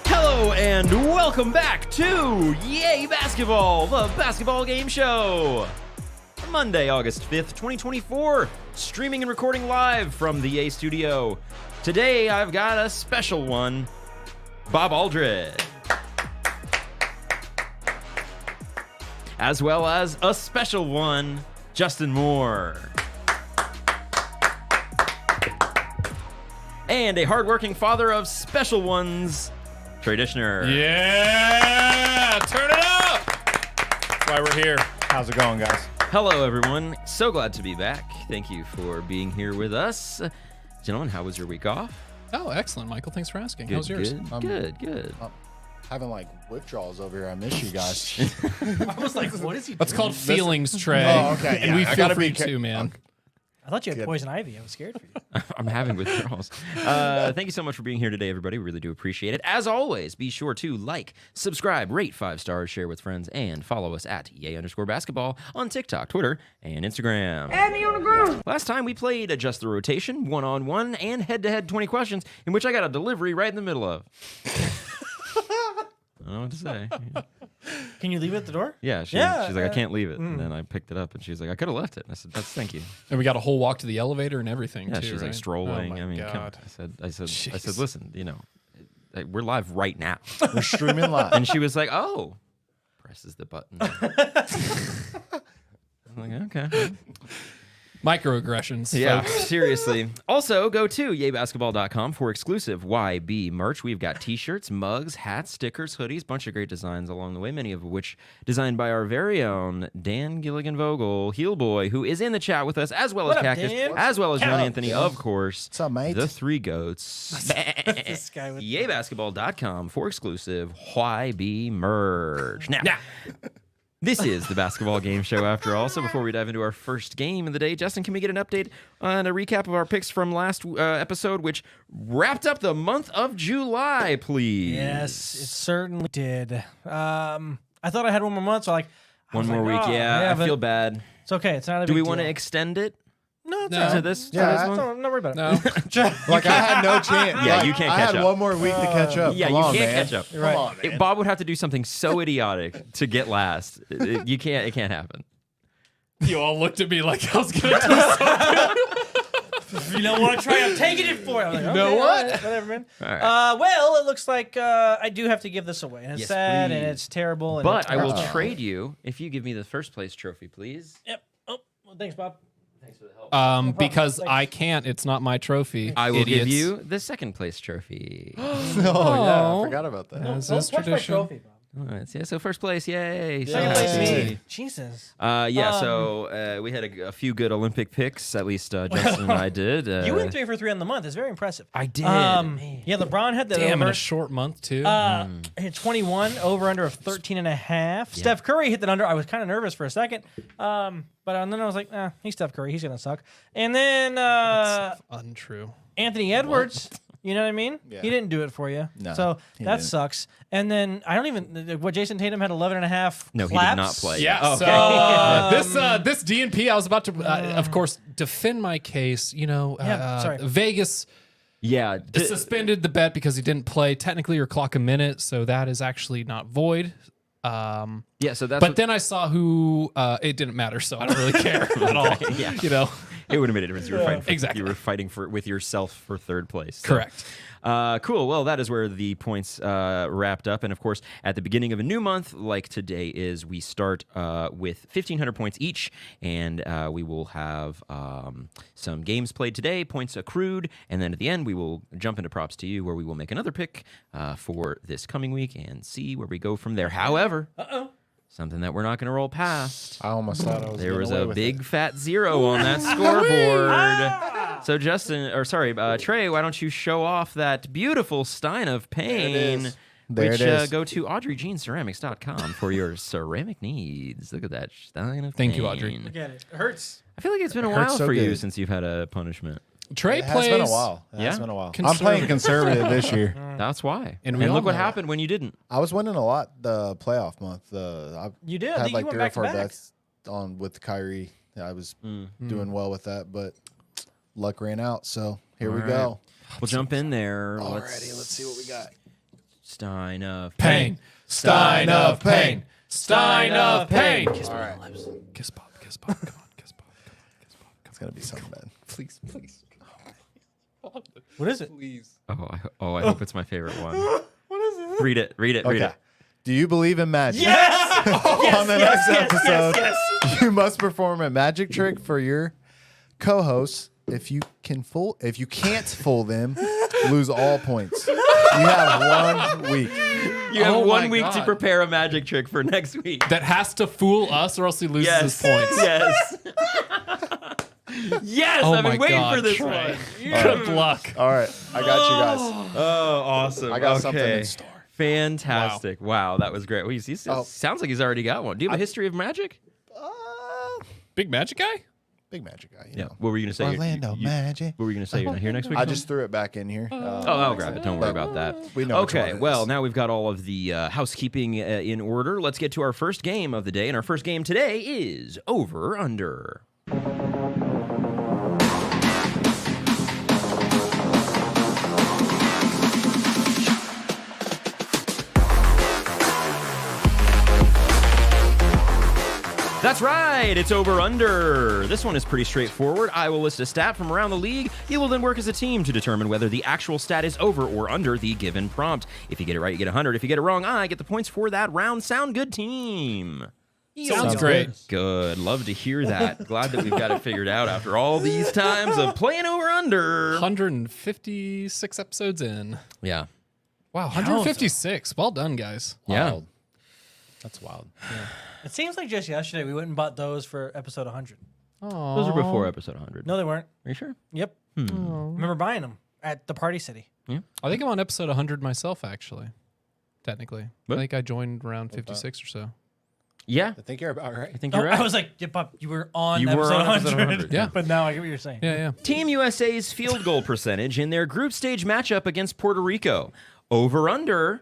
Hello and welcome back to Yay Basketball, the basketball game show. Monday, August 5th, 2024, streaming and recording live from the Yay studio. Today, I've got a special one, Bob Aldred. As well as a special one, Justin Moore. And a hardworking father of special ones, Trey Dishner. Yeah! Turn it up! That's why we're here. How's it going, guys? Hello, everyone. So glad to be back. Thank you for being here with us. Gentlemen, how was your week off? Oh, excellent, Michael. Thanks for asking. Good, How's yours? Good. Having like withdrawals over here. I miss you guys. I was like, what is he That's doing? called feelings, Trey. Oh, okay, And yeah, we I feel gotta for be you too, man. I thought you had poison ivy. I was scared for you. I'm having withdrawals. Thank you so much for being here today, everybody. We really do appreciate it. As always, be sure to like, subscribe, rate 5 stars, share with friends, and follow us at Yay_basketball on TikTok, Twitter, and Instagram. Add me on the ground. Last time we played Adjust the Rotation, one-on-one, and head-to-head 20 questions, in which I got a delivery right in the middle of. I don't know what to say. Can you leave it at the door? Yeah, she's like, I can't leave it. And then I picked it up, and she's like, I could have left it. And I said, thank you. And we got a whole walk to the elevator and everything, Yeah, too, she's right? like strolling. Oh, my I mean, God. I said, listen, we're live right now. We're streaming live. And she was like, oh, presses the button. I'm like, okay. Microaggressions, Yeah, folks. seriously. Also, go to yaybasketball.com for exclusive YB merch. We've got t-shirts, mugs, hats, stickers, hoodies, bunch of great designs along the way, many of which designed by our very own Dan Gilligan-Vogel, Heel Boy, who is in the chat with us, as well as What up, Cactus, Dan? as well as John Hello. Anthony, of course. What's up, mate? The Three Goats. This guy with Yaybasketball.com for exclusive YB merch. Now, this is the basketball game show after all. So before we dive into our first game of the day, Justin, can we get an update on a recap of our picks from last episode, which wrapped up the month of July, please? Yes, it certainly did. I thought I had one more month, so One more week, yeah. I but feel bad. It's okay. It's not a Do big we want to deal. extend it No, it's No. all to right. this? Yeah, to this I- one? Don't worry about No. it. Like I had no chance. Yeah, Like, you can't I catch had up. one more week to catch up. Yeah, Come you on, can't man. catch up. You're right. Come on, man. Bob would have to do something so idiotic to get last. It can't happen. You all looked at me like I was going to do something. If you don't want to try, I'm taking it for you. I'm like, okay, know all what? right, whatever, man. All right. Well, it looks like I do have to give this away. And it's Yes, sad and please. it's terrible. And But it's I will Oh. trade you if you give me the first place trophy, please. Yep. Oh, well, thanks, Bob. Thanks for the help. Because Thanks. I can't. It's not my trophy. I will give idiots. you the second place trophy. Oh, yeah. Oh. I forgot about that. As Don't is touch my tradition. trophy, Bob. All right, so first place, yay! So Second place, happy. me. Jesus. So we had a few good Olympic picks. At least Justin and I did. You went 3 for 3 on the month. It's very impressive. I did. Yeah, LeBron had that Damn, in over. a short month, too. Hit 21, over under of 13.5. Steph Curry hit that under. I was kind of nervous for a second. But then I was like, he's Steph Curry. He's going to suck. And then Untrue. Anthony Edwards, you know what I mean? Yeah. He didn't do it for you. No, So he that didn't. sucks. And then I don't even, what Jason Tatum had 11.5 No, he claps. did not play. Yeah. Oh, So this DNP, I was about to, of course, defend my case. Sorry. Vegas yeah. suspended the bet because he didn't play technically or clock a minute, so that is actually not void. Yeah. So that's. But then I saw who it didn't matter, so I don't really care at all. Yeah. You know, it would have made a difference. You were fighting for, Exactly. You were fighting with yourself for third place. So. correct. Cool. Well, that is where the points wrapped up. And of course, at the beginning of a new month, like today is, we start with 1,500 points each, and we will have some games played today, points accrued, and then at the end, we will jump into props to you, where we will make another pick for this coming week and see where we go from there. However, something that we're not going to roll past. I almost thought I was. There getting was away a with big it. fat 0 on that scoreboard. So Trey, why don't you show off that beautiful Stein of Pain, is. There which it is. go to AudreyJeanCeramics.com for your ceramic needs. Look at that Stein of Pain. Thank you, Audrey. Look at it. It hurts. I feel like it's been a It while hurts so for you good. since you've had a punishment. Trey It has plays. been a while. It Yeah? has been a while. I'm Conservative. playing conservative this year. That's why. And And, we all look what know. happened when you didn't. I was winning a lot the playoff month. I You did. I had think like you went 3 or back to 4 back. bets on with Kyrie. I was doing well with that, but luck ran out. So here we All go. We'll jump in there. Alrighty, let's see what we got. Stein of Pain. Stein of pain. Stein of pain. All right, Kiss Bob. Kiss Bob. Come on. Kiss Bob. Come on. Kiss Bob. it's gonna be something bad. Please. What is it? Please. Oh, I hope it's my favorite one. What is it? Read it. Read Okay. it. Do you believe in magic? Yes! On the next episode, you must perform a magic trick for your co-hosts. If you can't fool them, lose all points. You have 1 week. You have Oh my 1 week to God. prepare a magic trick for next week. That has to fool us, or else he loses his points. Yes. Yes, Oh I've my been waiting God, for this Trey. one. Good luck. All right, I got you guys. Oh, awesome. I got something in store. Fantastic. Wow, that was great. Well, Oh. sounds like he's already got one. Do you have a history of magic? Big magic guy? Big magic guy. You know. What were you going to say? Orlando Magic. What were you going to say? You're not here next week? I just threw it back in here. Oh, I'll grab it. Don't worry about that. We know which one Okay, it well, is. now we've got all of the housekeeping in order. Let's get to our first game of the day. And our first game today is Over Under. That's right, it's over under. This one is pretty straightforward. I will list a stat from around the league. You will then work as a team to determine whether the actual stat is over or under the given prompt. If you get it right, you get 100. If you get it wrong, I get the points for that round. Sound good, team? Sounds great. Good. Love to hear that. Glad that we've got it figured out after all these times of playing over under. 156 episodes in. Yeah. Wow, 156. Well done, guys. Yeah. Wild. That's wild. It seems like just yesterday we went and bought those for episode 100. Those were before episode 100. No, they weren't. Are you sure? Yep. Remember buying them at the Party City. I think I'm on episode 100 myself, actually. Technically. What? I think I joined around 56 or so. Yeah. I think you're about right. I think you're right. I was like, yeah, Bob, you were on You were episode on episode 100. 100, yeah. But now I get what you're saying. Yeah. Team USA's field goal percentage in their group stage matchup against Puerto Rico. Over under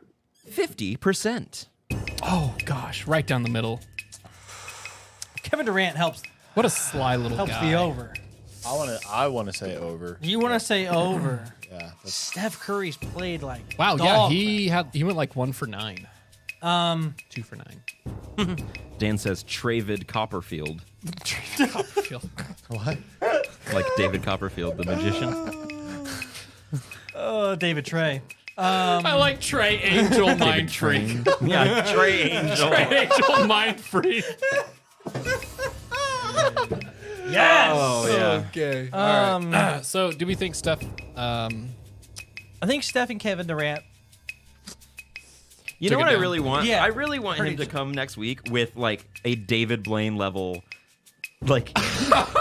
50%. Oh, gosh. Right down the middle. Kevin Durant helps What a sly little guy. the over. I wanna say over. You want to say over? Yeah. That's, Steph Curry's played like Wow, dog. yeah, he went like 1 for 9. 2 for 9. Dan says Travid Copperfield. what? Like David Copperfield, the magician. David Trey. I like Trey Angel Mind Freak. Yeah, Trey Angel. Trey Angel Mind Freak. Yes. Oh, yeah. Okay. So, do we think Steph? I think Steph and Kevin Durant. You know Took what it I down. really want? Yeah. I really want him to come next week with like a David Blaine level. Like,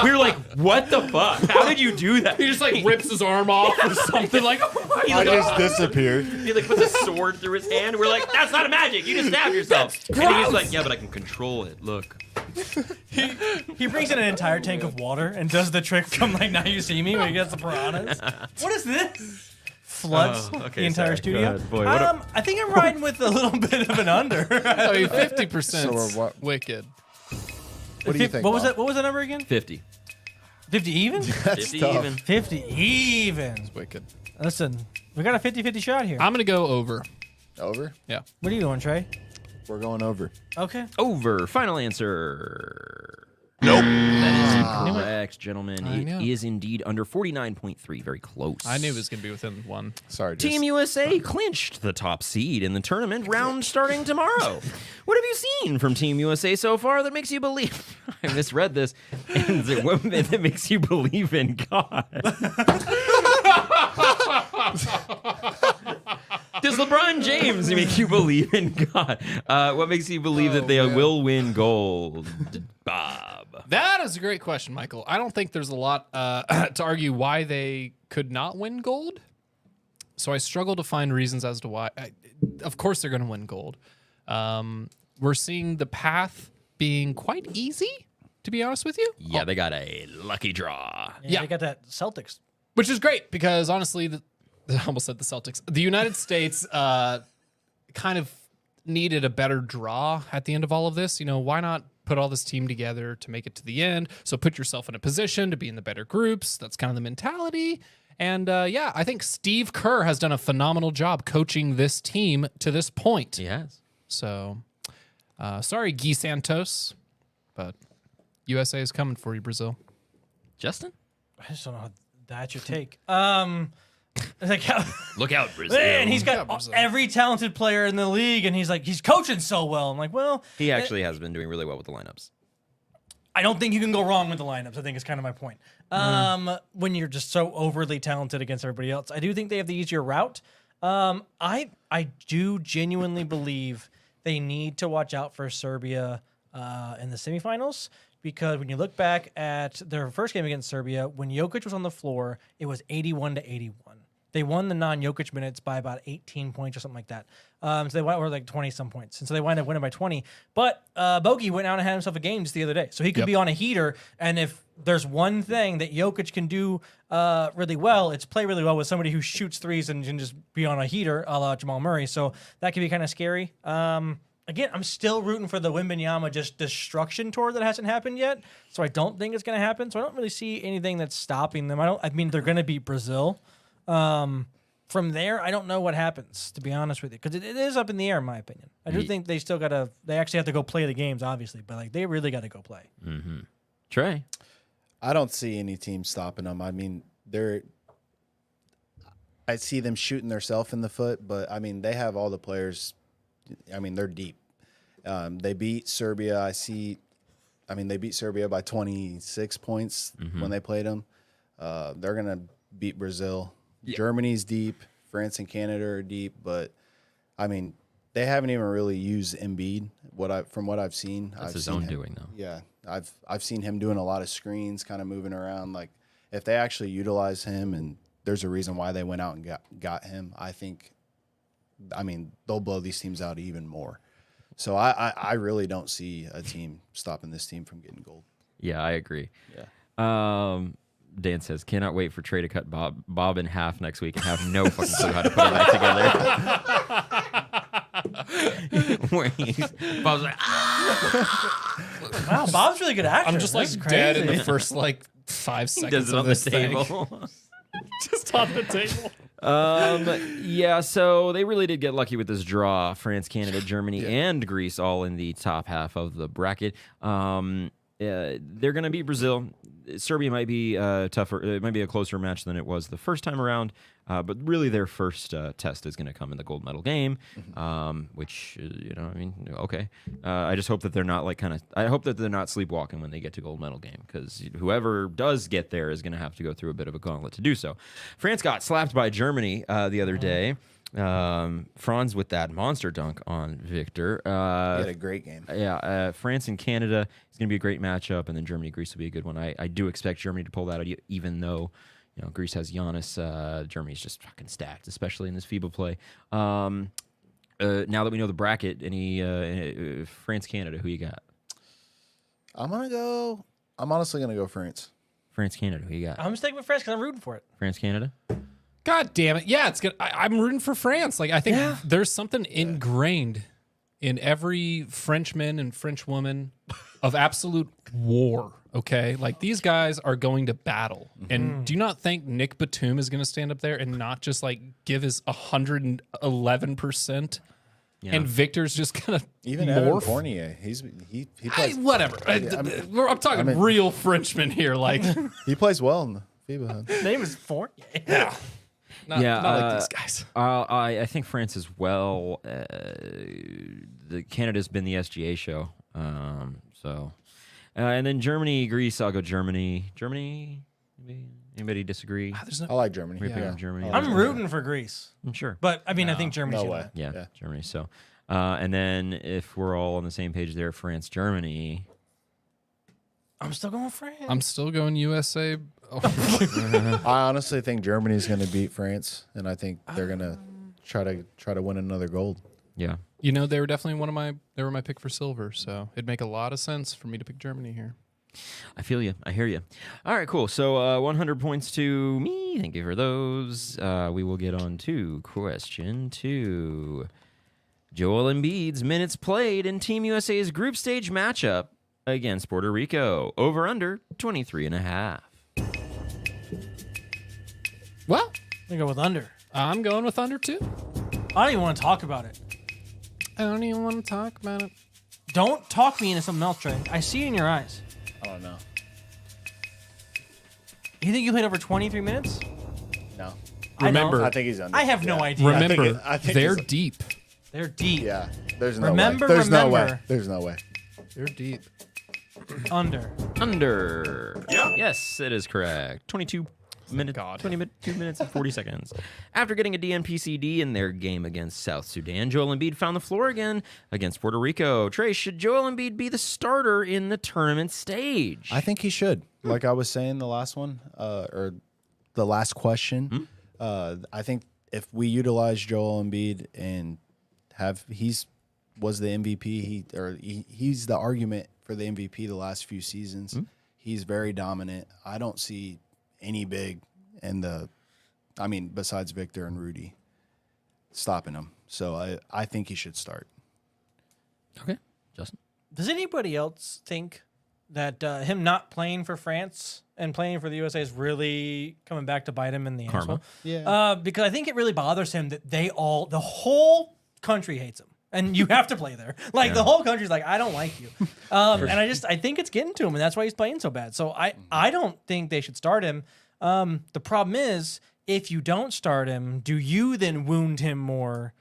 we were like, what the fuck? How did you do that? He just like rips his arm off or something like. He, I like, just disappeared. he like puts a sword through his hand. We're like, that's not a magic. You just stabbed yourself. And he's like, yeah, but I can control it. Look. He brings in an entire tank of water and does the trick from like Now You See Me when he gets the piranhas. What is this? Floods Oh, okay, the entire sorry. studio. Go ahead. Boy, what a- I think I'm riding with a little bit of an under. I mean, 50%. So we're what- Wicked. What do you think? What was Bob? that? What was that number again? 50. 50 even? That's 50 tough. even. 50 even. Wicked. Listen, we got a 50-50 shot here. I'm gonna go over. Over? Yeah. What are you doing, Trey? We're going over. Okay. Over. Final answer. Nope. That is incorrect, gentlemen. I know. It is indeed under 49.3. Very close. I knew it was gonna be within 1. Sorry, Team USA clinched the top seed in the tournament round starting tomorrow. What have you seen from Team USA so far that makes you believe? I misread this. And what that makes you believe in God? Does LeBron James make you believe in God? What makes you believe that they will win gold? Bob. That is a great question, Michael. I don't think there's a lot to argue why they could not win gold. So I struggle to find reasons as to why. Of course, they're going to win gold. We're seeing the path being quite easy, to be honest with you. Yeah, they got a lucky draw. Yeah. They got that Celtics. Which is great because honestly, I almost said the Celtics. The United States kind of needed a better draw at the end of all of this. You know, why not put all this team together to make it to the end. So put yourself in a position to be in the better groups. That's kind of the mentality. And yeah, I think Steve Kerr has done a phenomenal job coaching this team to this point. Yes. So sorry, Guy Santos, but USA is coming for you, Brazil. Justin? I just don't know how that's your take. Like how, Look out, Brazil. man, he's got Brazil. every talented player in the league, and he's coaching so well. I'm like, well, He actually has been doing really well with the lineups. I don't think you can go wrong with the lineups. I think is kind of my point. When you're just so overly talented against everybody else, I do think they have the easier route. I do genuinely believe they need to watch out for Serbia in the semifinals, because when you look back at their first game against Serbia, when Jokic was on the floor, it was 81-81. They won the non-Jokic minutes by about 18 points or something like that. So they went over like 20-some points. And so they wind up winning by 20. But Bogey went out and had himself a game just the other day. So he could be on a heater. And if there's one thing that Jokic can do really well, it's play really well with somebody who shoots threes and can just be on a heater, a la Jamal Murray. So that could be kind of scary. Again, I'm still rooting for the Wembanyama just destruction tour that hasn't happened yet. So I don't think it's going to happen. So I don't really see anything that's stopping them. I mean, they're going to beat Brazil. From there, I don't know what happens, to be honest with you, because it is up in the air, in my opinion. I do think they still they actually have to go play the games, obviously, but like they really got to go play. Mm-hmm. Trey? I don't see any team stopping them. I mean, I see them shooting themselves in the foot, but I mean, they have all the players. I mean, they're deep. They beat Serbia. They beat Serbia by 26 points when they played them. They're going to beat Brazil. Yeah. Germany's deep. France and Canada are deep, but I mean, they haven't even really used Embiid. From what I've seen, that's his own doing, though. Yeah, I've seen him doing a lot of screens, kind of moving around. Like if they actually utilize him, and there's a reason why they went out and got him, I mean, they'll blow these teams out even more. So I really don't see a team stopping this team from getting gold. Yeah, I agree. Yeah. Dan says, cannot wait for Trey to cut Bob in half next week and have no fucking clue how to put it back together. Where Bob's like, Wow, Bob's really good actor. I'm just like dead in the first like 5 seconds does it of on the this table. Just on the table. Yeah, so they really did get lucky with this draw. France, Canada, Germany, and Greece all in the top half of the bracket. They're going to beat Brazil. Serbia might be tougher. It might be a closer match than it was the first time around. But really, their first test is going to come in the gold medal game, which okay. I just hope that they're not I hope that they're not sleepwalking when they get to gold medal game, because whoever does get there is going to have to go through a bit of a gauntlet to do so. France got slapped by Germany the other day. Franz with that monster dunk on Victor. He had a great game. Yeah, France and Canada is going to be a great matchup, and then Germany Greece will be a good one. I do expect Germany to pull that out, even though Greece has Giannis. Germany's just fucking stacked, especially in this FIBA play. Now that we know the bracket, any France Canada, who you got? I'm honestly gonna go France. France Canada, who you got? I'm sticking with France because I'm rooting for it. France Canada. God damn it. Yeah, it's good. I'm rooting for France. Like, I think there's something ingrained in every Frenchman and Frenchwoman of absolute war. Okay. Like, these guys are going to battle. And do you not think Nick Batum is going to stand up there and not just like give his 111%? Yeah. And Victor's just gonna even Evan Fournier. He plays whatever. I'm talking real Frenchman here. Like he plays well in the FIBA. His name is Fournier. Yeah. Not like these guys. I think France as well. The Canada's been the SGA show. And then Germany, Greece. I'll go Germany. Germany. Anybody disagree? I like Germany. Germany. I'm rooting for Greece. I'm sure. But I mean, I think Germany's no way. Yeah, Germany. So, and then if we're all on the same page there, France, Germany. I'm still going France. I'm still going USA. I honestly think Germany's going to beat France, and I think they're going to try to win another gold. Yeah. They were definitely they were my pick for silver, so it'd make a lot of sense for me to pick Germany here. I feel you. I hear you. All right, cool. So 100 points to me. Thank you for those. We will get on to question 2. Joel Embiid's minutes played in Team USA's group stage matchup against Puerto Rico. Over under 23.5. Well, I go with under. I'm going with under too. I don't even want to talk about it. I don't even want to talk about it. Don't talk me into something else, Trey. I see it in your eyes. I don't know. You think you played over 23 minutes? No. Remember, I think he's under. I have no Yeah. idea. Remember, I think they're it's- deep. They're deep. Yeah. There's no Remember, way. There's no way. remember. There's no way. They're deep. Under. Under. Yes, it is correct. 22 minutes. God. 22 minutes and 40 seconds. After getting a DNP-CD in their game against South Sudan, Joel Embiid found the floor again against Puerto Rico. Trey, should Joel Embiid be the starter in the tournament stage? I think he should. Like I was saying the last one, or the last question. I think if we utilize Joel Embiid and was the MVP, he's the argument for the MVP the last few seasons. He's very dominant. I don't see any big besides Victor and Rudy stopping him. So I think he should start. Okay, Justin. Does anybody else think that him not playing for France and playing for the USA is really coming back to bite him in the Karma. asshole? Yeah. Because I think it really bothers him that the whole country hates him. And you have to play there. Like the whole country's like, I don't like you. And I think it's getting to him, and that's why he's playing so bad. So I don't think they should start him. The problem is, if you don't start him, do you then wound him more,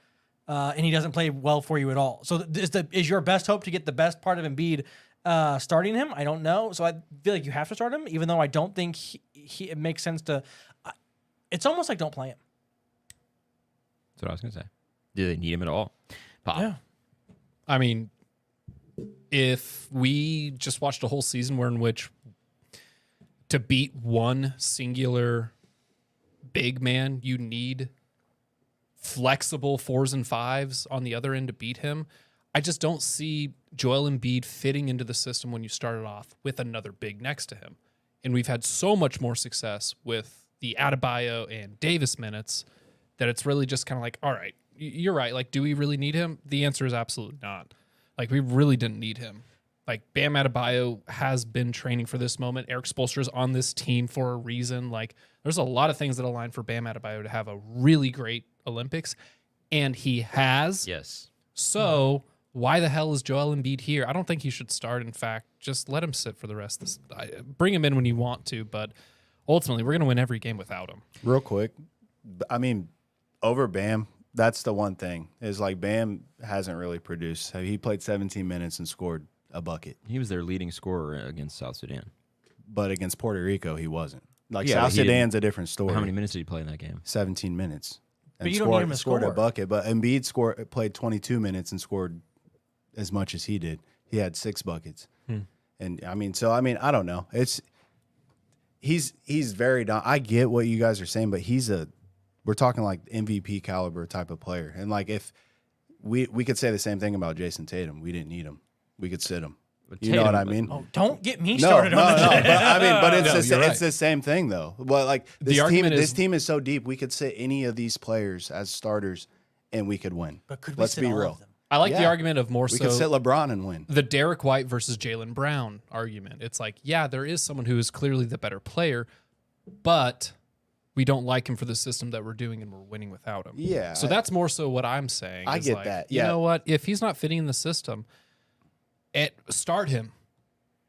and he doesn't play well for you at all? So is your best hope to get the best part of Embiid starting him? I don't know. So I feel like you have to start him, even though I don't think it makes sense to. It's almost like don't play him. That's what I was going to say. Do they need him at all? Pop. Yeah. I mean, if we just watched a whole season in which to beat one singular big man, you need flexible 4s and 5s on the other end to beat him. I just don't see Joel Embiid fitting into the system when you started off with another big next to him. And we've had so much more success with the Adebayo and Davis minutes that it's really just kind of like, all right, you're right. Like, do we really need him? The answer is absolutely not. Like, we really didn't need him. Like, Bam Adebayo has been training for this moment. Eric Spoelstra's on this team for a reason. Like, there's a lot of things that align for Bam Adebayo to have a really great Olympics, and he has. Yes. So why the hell is Joel Embiid here? I don't think he should start. In fact, just let him sit for the rest of this. Bring him in when you want to, but ultimately, we're going to win every game without him. Real quick, I mean, over Bam, that's the one thing is like Bam hasn't really produced. He played 17 minutes and scored a bucket, He was their leading scorer against South Sudan. but against Puerto Rico, he wasn't. Like Yeah, South but he Sudan's a different story. How many minutes did he play in that game? 17 minutes. But you don't need him to scored score. a bucket. But Embiid played 22 minutes and scored as much as he did. He had 6 buckets. And I don't know. He's very down. I get what you guys are saying, but we're talking like MVP caliber type of player. And like if we could say the same thing about Jason Tatum. We didn't need him. We could sit him. But You know what I Tatum- mean? Oh, don't get me No, started on this. but it's No, you're right. it's the same thing though. Well, like The argument this is- team is so deep. We could sit any of these players as starters, and we could win. But could we Let's sit be all real. of them? I like the Yeah. argument of more We could sit so LeBron and win. the Derek White versus Jaylen Brown argument. It's like, yeah, there is someone who is clearly the better player, but we don't like him for the system that we're doing, and we're winning without him. Yeah, So that's more so what I'm saying. I is get like, that, You yeah. know what? If he's not fitting in the system, start him,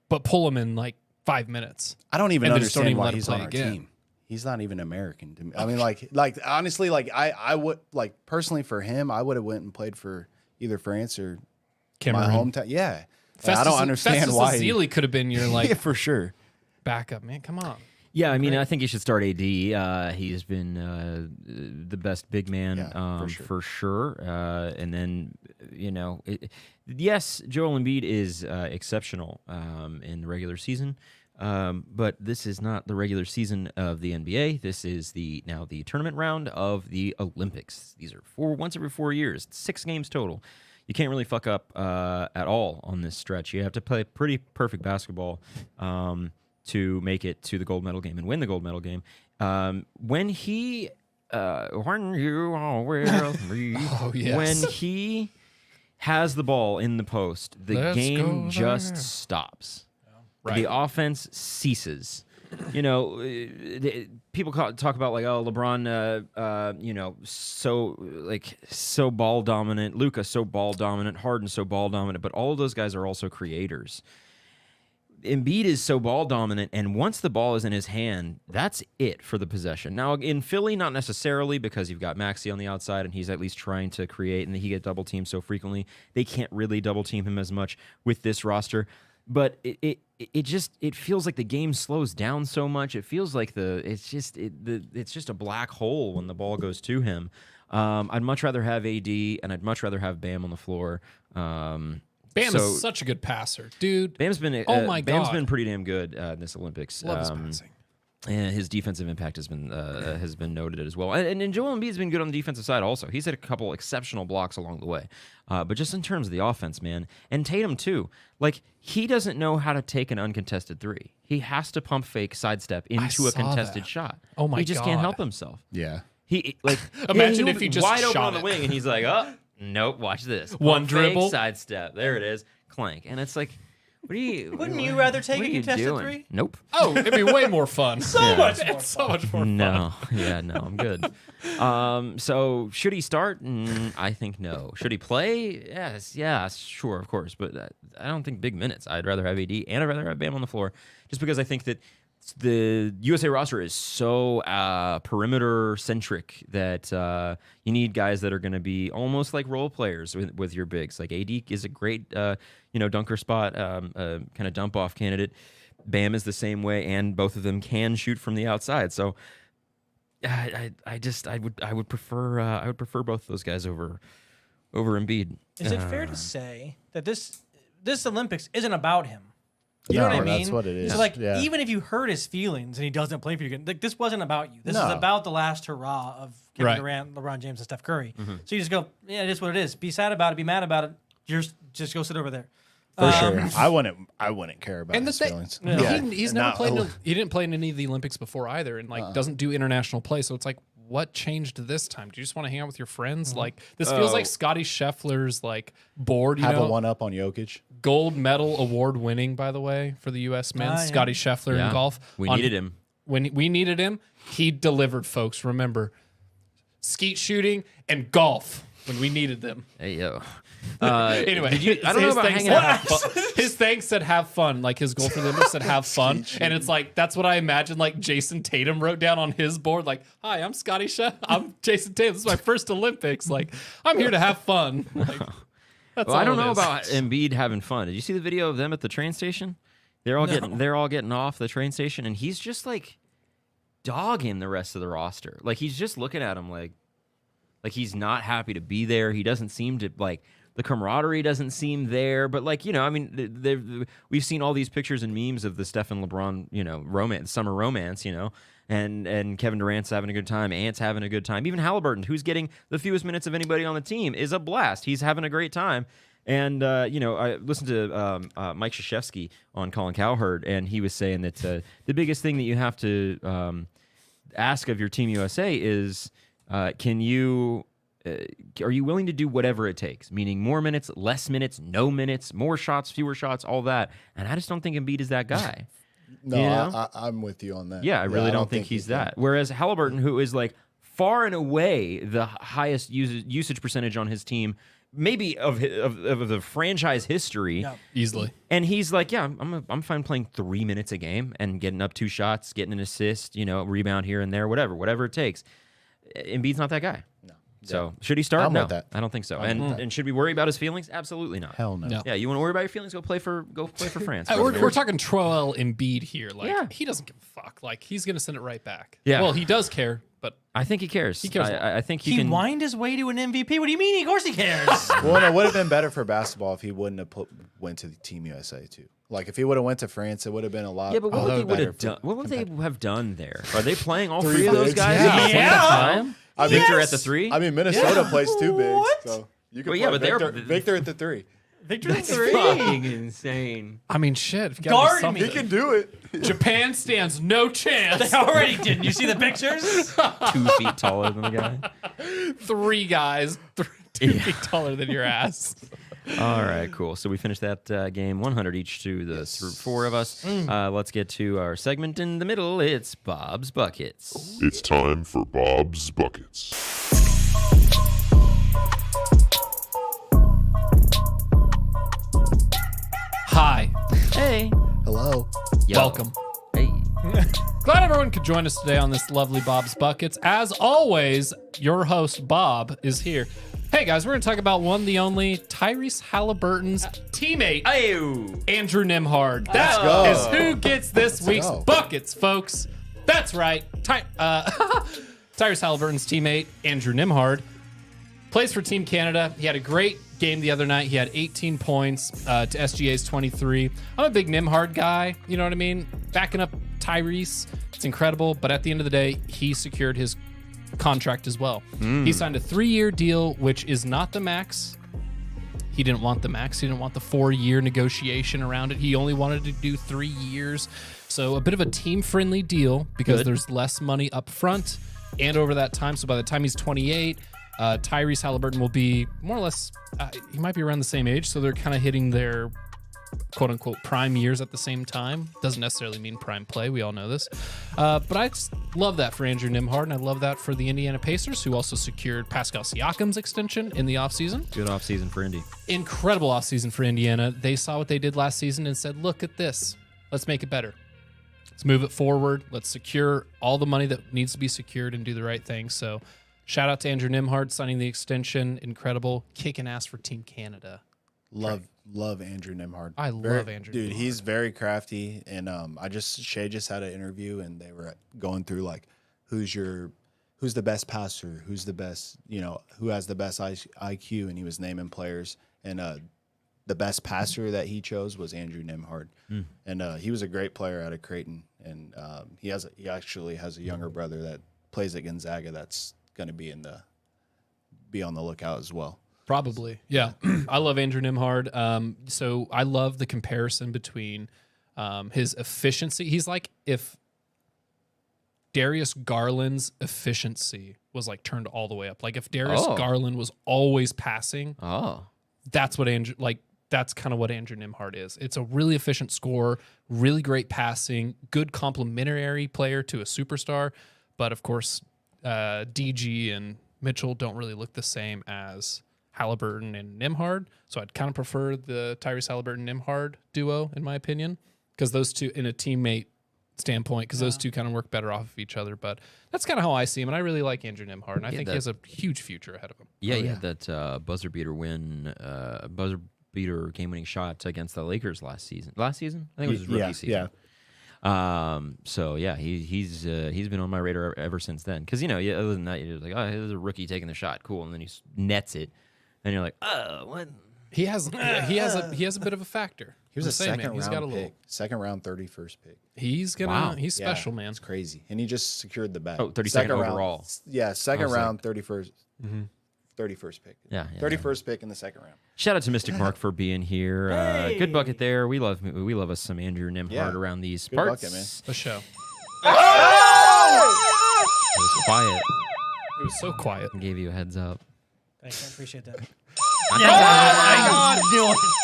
but pull him in like 5 minutes. I don't even And then just don't understand even why let him he's play on our again. team. He's not even American to me. I mean, like honestly, like I would like personally for him, I would have went and played for either France or my Cameroon. hometown. Yeah, Like, I don't understand Festus why. Ezeli could have been your like Yeah, for sure. backup, man. Come on. Yeah, I mean, I think he should start AD. He's been the best big man Yeah, for sure. And then, yes, Joel Embiid is exceptional in the regular season, but this is not the regular season of the NBA. This is now the tournament round of the Olympics. These are once every 4 years, 6 games total. You can't really fuck up at all on this stretch. You have to play pretty perfect basketball to make it to the gold medal game and win the gold medal game. When you are with me, Oh, yes. when he has the ball in the post, the Let's game go just there. stops. Right. The offense ceases. You know, people talk about like, oh, LeBron, you know, so ball dominant. Luka so ball dominant. Harden so ball dominant. But all of those guys are also creators. Embiid is so ball dominant, and once the ball is in his hand, that's it for the possession. Now, in Philly, not necessarily, because you've got Maxey on the outside, and he's at least trying to create, and he gets double teamed so frequently. They can't really double team him as much with this roster. But it feels like the game slows down so much. It feels like it's just a black hole when the ball goes to him. I'd much rather have AD, and I'd much rather have Bam on the floor. Bam is such a good passer, dude. Bam's been my Bam's God. been pretty damn good in this Olympics. Love his passing. And his defensive impact has been noted as well. And Joel Embiid's been good on the defensive side also. He's had a couple exceptional blocks along the way. But just in terms of the offense, man, and Tatum too, like he doesn't know how to take an uncontested three. He has to pump fake sidestep into a saw contested that. shot. Oh my He just can't God. help himself. Yeah. He like Imagine he'll if he be just wide open shot on the it. wing and he's like, oh nope, watch this. One Pump fake, dribble. sidestep. There it is. Clank. And it's like, what are you? Wouldn't you rather take what a are you contested doing? three? Nope. Oh, it'd be way more fun. So much more It's so much more fun. No, yeah, no, I'm good. So should he start? I think no. Should he play? Yes, sure, of course. But I don't think big minutes. I'd rather have AD and I'd rather have Bam on the floor, just because I think that the USA roster is so perimeter centric that you need guys that are going to be almost like role players with your bigs. Like AD is a great dunker spot, kind of dump off candidate. Bam is the same way, and both of them can shoot from the outside. So I would prefer both of those guys over Embiid. Is it fair to say that this Olympics isn't about him? You know No, what I mean? that's what it is. So like, Yeah. even if you hurt his feelings and he doesn't play for you, like this wasn't about you. This is No. about the last hurrah of Kevin Right. Durant, LeBron James, and Steph Curry. So you just go, yeah, it is what it is. Be sad about it. Be mad about it. Just go sit over there. For sure. I wouldn't care about And the his thing, feelings. he's never Not- played. He didn't play in any of the Olympics before either, and like doesn't do international play. So it's like, what changed this time? Do you just want to hang out with your friends? Like this feels like Scotty Scheffler's like board. You have know, a one up on Jokic. gold medal award winning, by the way, for the U.S. men's. yeah. Scotty Scheffler in golf. We needed him. When we needed him, he delivered. Folks, remember, skeet shooting and golf when we needed them. Hey yo. Anyway, I don't know about hanging out. His thanks said "have fun." Like his goal for the Olympics said "have fun," and it's like that's what I imagine. Like Jason Tatum wrote down on his board, like, "Hi, I'm Scotty Sheff. I'm Jason Tatum. This is my first Olympics. Like, I'm here to have fun." Like, that's Well, I all don't it know is. about Embiid having fun. Did you see the video of them at the train station? They're all getting off the train station, and he's just like dogging the rest of the roster. Like he's just looking at him like he's not happy to be there. He doesn't seem to like. The camaraderie doesn't seem there, but like, you know, I mean, we've seen all these pictures and memes of the Steph and LeBron, you know, summer romance, you know, and Kevin Durant's having a good time, Ant's having a good time. Even Halliburton, who's getting the fewest minutes of anybody on the team, is a blast. He's having a great time. And, you know, I listened to Mike Krzyzewski on Colin Cowherd, and he was saying that the biggest thing that you have to ask of your Team USA is, are you willing to do whatever it takes? Meaning more minutes, less minutes, no minutes, more shots, fewer shots, all that. And I just don't think Embiid is that guy. No, You know? I'm with you on that. Yeah, I really don't think he's that. Whereas Halliburton, who is like far and away the highest usage percentage on his team, maybe of the franchise history, Easily. and he's like, yeah, I'm fine playing 3 minutes a game and getting up 2 shots, getting an assist, you know, rebound here and there, whatever it takes. Embiid's not that guy. No. So should he start? I'm No, with that. I don't think so. And should we worry about his feelings? Absolutely not. Hell no. No. Yeah, you want to worry about your feelings? Go play for France. We're talking Troel Embiid here. Like Yeah. he doesn't give a fuck. Like he's gonna send it right back. Yeah. Well, he does care, but I think he cares. He cares a lot. I think he He can. whined his way to an MVP. What do you mean? Of course he cares. Well, it would have been better for basketball if he wouldn't have went to the Team USA too. Like if he would have went to France, it would have been a lot. Yeah, but what would they would better have for done? What would they have done there? Are they playing all Three three of those bigs, guys yeah. at the same Yeah. time? Victor at the 3. I mean, Minnesota plays 2 bigs, What? so you can Well, yeah, play but they're- Victor at the 3. Victor That's 3. fucking insane. I mean, shit. if you gotta do Guard something. me. He can do it. Japan stands no chance. They already did. You see the pictures? 2 feet taller than the guy. 3 guys, 2 feet taller than your ass. All right, cool. So we finished that game 100 each to the four of us. Let's get to our segment in the middle. It's Bob's Buckets. It's time for Bob's Buckets. Hi. Hey. Hello. Yo. Welcome. Hey. Glad everyone could join us today on this lovely Bob's Buckets. As always, your host, Bob, is here. Hey, guys, we're going to talk about the only Tyrese Halliburton's teammate, Andrew Nembhard. That go. is who gets this week's go. buckets, folks. That's right. Tyrese Halliburton's teammate, Andrew Nembhard, plays for Team Canada. He had a great game the other night. He had 18 points to SGA's 23. I'm a big Nembhard guy. You know what I mean? Backing up Tyrese, it's incredible. But at the end of the day, he secured his contract as well. He signed a 3-year deal, which is not the max. He didn't want the max. He didn't want the 4-year negotiation around it. He only wanted to do 3 years. So a bit of a team-friendly deal because there's less money up front and over that time. So by the time he's 28, Tyrese Halliburton will be more or less, he might be around the same age. So they're kind of hitting their quote-unquote prime years at the same time. Doesn't necessarily mean prime play. We all know this. But I just love that for Andrew Nembhard, and I love that for the Indiana Pacers, who also secured Pascal Siakam's extension in the offseason. Good offseason for Indy. Incredible offseason for Indiana. They saw what they did last season and said, look at this. Let's make it better. Let's move it forward. Let's secure all the money that needs to be secured and do the right thing. So shout out to Andrew Nembhard signing the extension. Incredible. Kicking ass for Team Canada. Love Andrew Nembhard. I love Andrew Dude, Nembhard. he's very crafty. And Shay just had an interview, and they were going through like, who's the best passer, who's the best, who has the best IQ, and he was naming players. And the best passer that he chose was Andrew Nembhard, and he was a great player out of Creighton. And he actually has a younger brother that plays at Gonzaga that's going to be on the lookout as well. Probably. Yeah. I love Andrew Nembhard. So I love the comparison between his efficiency. He's like if Darius Garland's efficiency was like turned all the way up. Like if Darius Garland was always passing, that's what that's kind of what Andrew Nembhard is. It's a really efficient scorer, really great passing, good complementary player to a superstar. But of course, DG and Mitchell don't really look the same as Halliburton and Nembhard. So I'd kind of prefer the Tyrese Halliburton-Nembhard duo, in my opinion, because those two, in a teammate standpoint, because those two kind of work better off of each other. But that's kind of how I see him, and I really like Andrew Nembhard, and I think he has a huge future ahead of him. Yeah, that buzzer beater game-winning shot against the Lakers last season. I think it was his rookie season. So yeah, he's been on my radar ever since then. Because other than that, you're like, oh, there's a rookie taking the shot, cool, and then he nets it, and you're like, oh, what? He has a bit of a factor. He was a second He's round got a pick, little. Second round 31st pick. He's special, man. It's crazy, and he just secured the bag. 32nd overall. Second round 31st. 31st pick. Yeah. 31st pick in the second round. Shout out to Mystic Mark for being here. Good bucket there. We love us some Andrew Nembhard around these parts. Bucket, man. The show. It was quiet. It was so quiet. Gave you a heads up. Thanks, I appreciate that. Are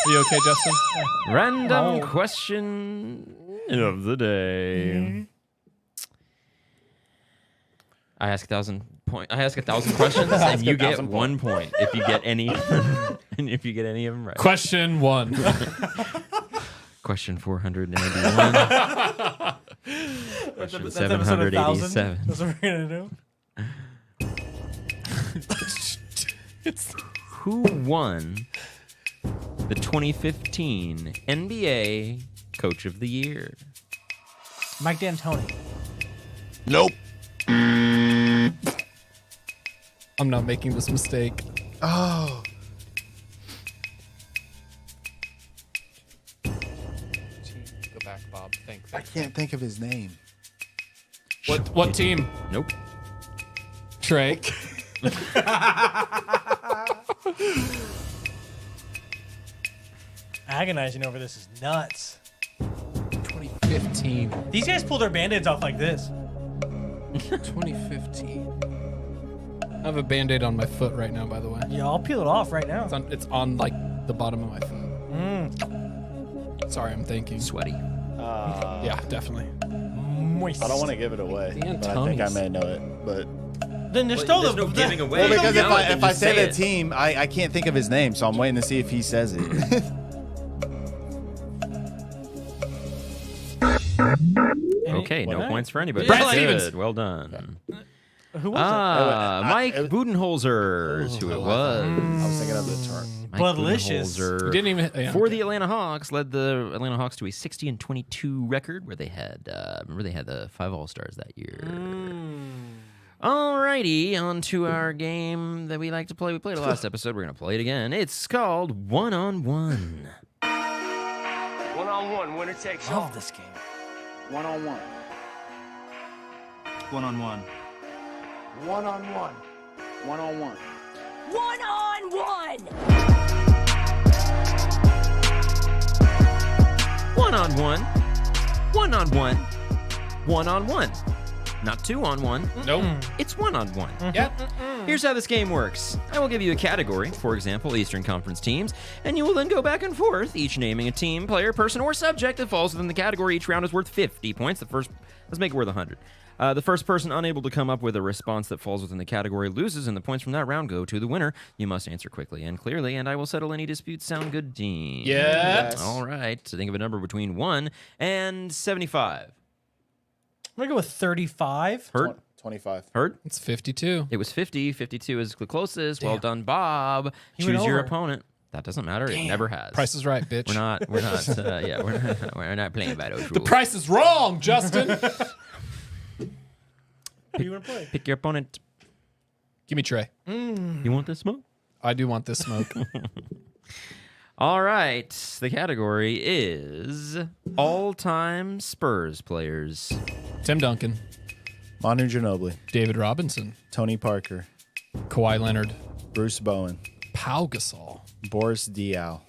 you okay, Justin? Random question of the day. I ask 1,000 questions, and you get 1 point if you get any, and if you get any of them right. Question 1. Question 491. Question 787. That's what we're gonna do. Who won the 2015 NBA Coach of the Year? Mike D'Antoni. Nope. I'm not making this mistake. Oh, Go back, Bob. I can't think of his name. What team? Nope. Trey. Agonizing over this is nuts. 2015. These guys pull their band-aids off like this. 2015. I have a Band-Aid on my foot right now, by the way. Yeah, I'll peel it off right now. It's on like The bottom of my phone. Sorry, I'm thinking. Sweaty. Yeah, definitely. Moist. I don't want to give it away, Dan but I think I Tonys. may know it. But Then there's still There's no giving away. well, because You know it, then if I just say the it. team, I can't think of his name, so I'm waiting to see if he says it. Okay, no What? points for anybody. Brad Good. Stevens. Well done. Who was Mike Budenholzer is who it was. I was thinking of the term. Mike Delicious. Budenholzer You didn't even for the Atlanta Hawks led the Atlanta Hawks to a 60-22 record where they had remember they had the 5 All-Stars that year. Alrighty, on to our game that we like to play. We played it last episode. We're gonna play it again. It's called One-on-One. One-on-one, winner takes I all. love this game. One-on-one. One-on-one. One-on-one. One-on-one. One-on-one! One-on-one. One-on-one. One-on-one. Not 2-on-1. Nope. It's 1-on-1. Yep. Here's how this game works. I will give you a category, for example, Eastern Conference teams, and you will then go back and forth, each naming a team, player, person, or subject that falls within the category. Each round is worth 50 points. Let's make it worth 100. The first person unable to come up with a response that falls within the category loses, and the points from that round go to the winner. You must answer quickly and clearly, and I will settle any disputes. Sound good, team? Yes. All right. So think of a number between 1 and 75. I'm going to go with 35. Heard? 25. Heard? It's 52. It was 50. 52 is the closest. Well done, Bob. He went Choose your over. opponent. That doesn't matter. It never has. Price is right, bitch. We're not playing by those rules. The price is wrong, Justin. Who do you want to play? Pick your opponent. Give me Trey. You want this smoke? I do want this smoke. All right. The category is all-time Spurs players. Tim Duncan, Manu Ginobili, David Robinson, Tony Parker, Kawhi Leonard, Bruce Bowen, Pau Gasol, Boris Diaw,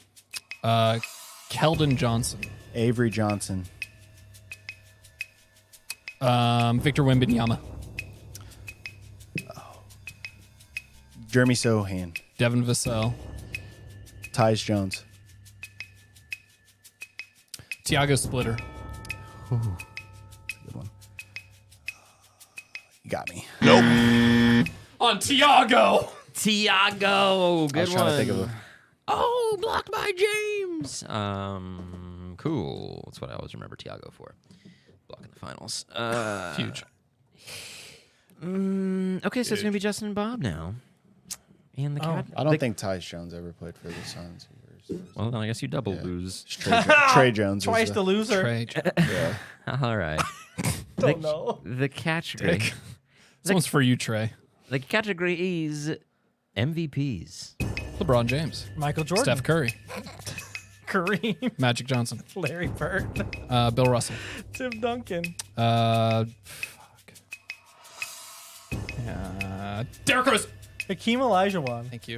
Keldon Johnson, Avery Johnson, Victor Wembanyama, Jeremy Sohan, Devin Vassell, Tyus Jones. Tiago Splitter, Good one. You got me. on Tiago. Tiago. Good I was trying one. to think of a. Oh, blocked by James. Cool. That's what I always remember Tiago for. Blocking the finals. Huge. Okay, so it's going to be Justin and Bob now. And the cat. I don't think Tyus Jones ever played for the Suns. Well, then I guess you double lose. Trey Jones. Twice the loser. Trey. All right. Don't know. The category. This one's for you, Trey. The category is MVPs. LeBron James, Michael Jordan. Steph Curry, Kareem. Magic Johnson, Larry Bird. Bill Russell, Tim Duncan. Derrick Rose. Hakeem Olajuwon. Thank you.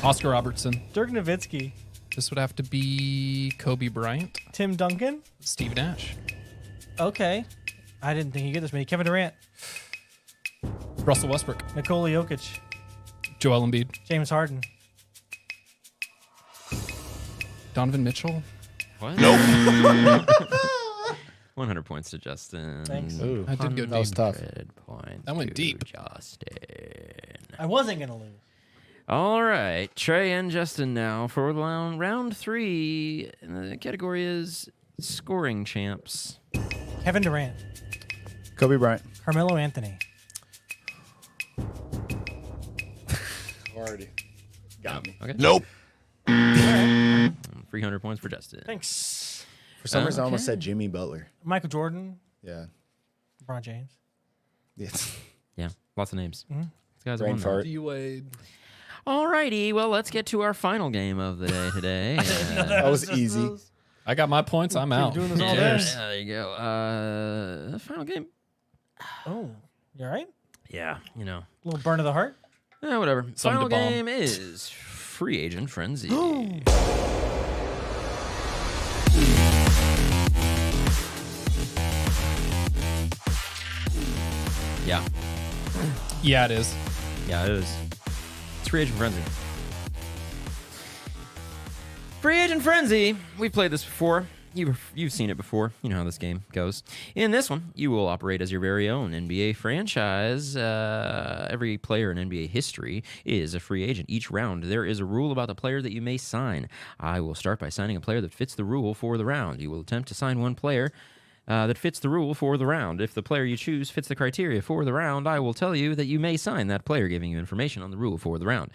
Oscar Robertson. Dirk Nowitzki. This would have to be Kobe Bryant, Tim Duncan. Steve Nash, Okay. I didn't think you'd get this many. Kevin Durant. Russell Westbrook, Nikola Jokic. Joel Embiid, James Harden. Donovan Mitchell. What? Nope. 100 points to Justin. Thanks. Ooh, I did go that was deep. tough. 100 points. That went to deep. Justin. I wasn't going to lose. All right, Trey and Justin now for round 3. And the category is scoring champs. Kevin Durant. Kobe Bryant. Carmelo Anthony. Already got me. Okay. Nope. 300 points for Justin. Thanks. For some reason, I almost Okay. said Jimmy Butler. Michael Jordan. Yeah. LeBron James. Yes. Yeah, lots of names. These guys Brain won that. fart. D-Wade. All righty, well, let's get to our final game of the day today. That was easy. I got my points. I'm out. doing this all Yeah, day. there you go. Final game. Oh, you all right? Yeah, you know. Little burn of the heart. Whatever. Something Final to bomb. game is Free Agent Frenzy. Yeah. Yeah, it is. Yeah, it is. It's Free Agent Frenzy. Free Agent Frenzy. We've played this before. You've seen it before. You know how this game goes. In this one, you will operate as your very own NBA franchise. Every player in NBA history is a free agent. Each round, there is a rule about the player that you may sign. I will start by signing a player that fits the rule for the round. You will attempt to sign one player that fits the rule for the round. If the player you choose fits the criteria for the round, I will tell you that you may sign that player, giving you information on the rule for the round.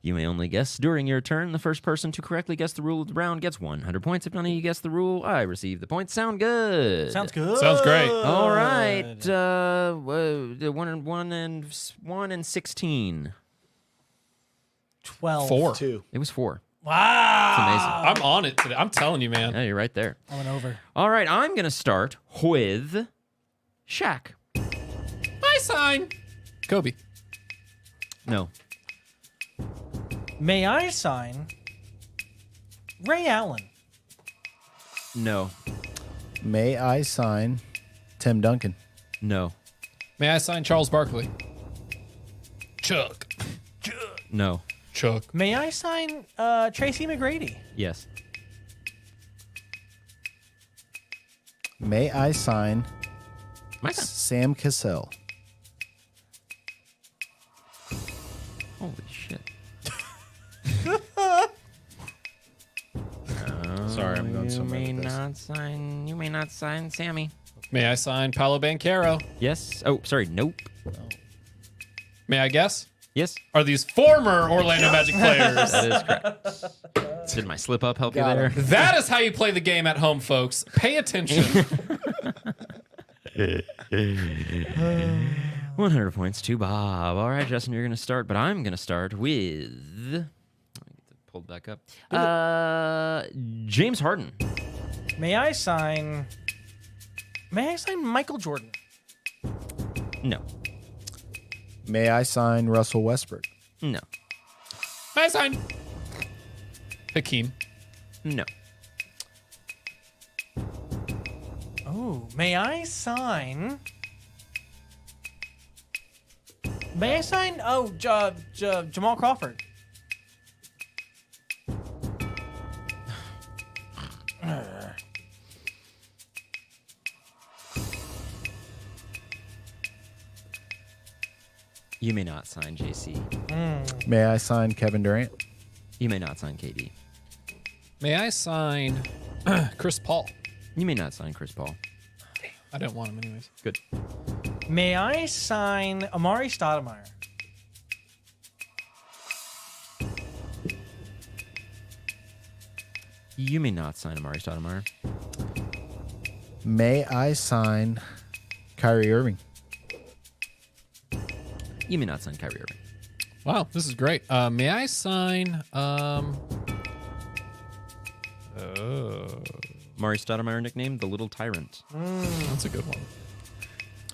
You may only guess during your turn. The first person to correctly guess the rule of the round gets 100 points. If none of you guess the rule, I receive the points. Sound good? Sounds good. Sounds great. All right. 1 and 16. 12. 4. 2. It was 4. Wow. It's amazing. I'm on it today. I'm telling you, man. Yeah, you're right there. I went over. All right, I'm going to start with Shaq. I sign Kobe. No. May I sign Ray Allen? No. May I sign Tim Duncan? No. May I sign Charles Barkley? Chuck. No. Chuck. May I sign Tracy McGrady? Yes. May I sign My turn. Sam Cassell? Holy shit. Sorry, I'm going somewhere with this. You may not sign Sammy. May I sign Paolo Banchero? Yes. Oh, sorry. Nope. May I guess? Yes. Are these former Orlando Magic players? That is correct. Did my slip up help Got you there? him. That is how you play the game at home, folks. Pay attention. 100 points to Bob. All right, Justin, you're going to start, but I'm going to start with. Let me get it pulled back up. James Harden. May I sign Michael Jordan? No. May I sign Russell Westbrook? No. May I sign Hakeem? No. Oh, may I sign? Jamal Crawford? You may not sign JC. May I sign Kevin Durant? You may not sign KD. May I sign Chris Paul? You may not sign Chris Paul. I don't want him anyways. Good. May I sign Amari Stoudemire? You may not sign Amari Stoudemire. May I sign Kyrie Irving? You may not sign Kyrie Irving. Wow, this is great. May I sign Amari Stoudemire nicknamed the Little Tyrant. that's a good one.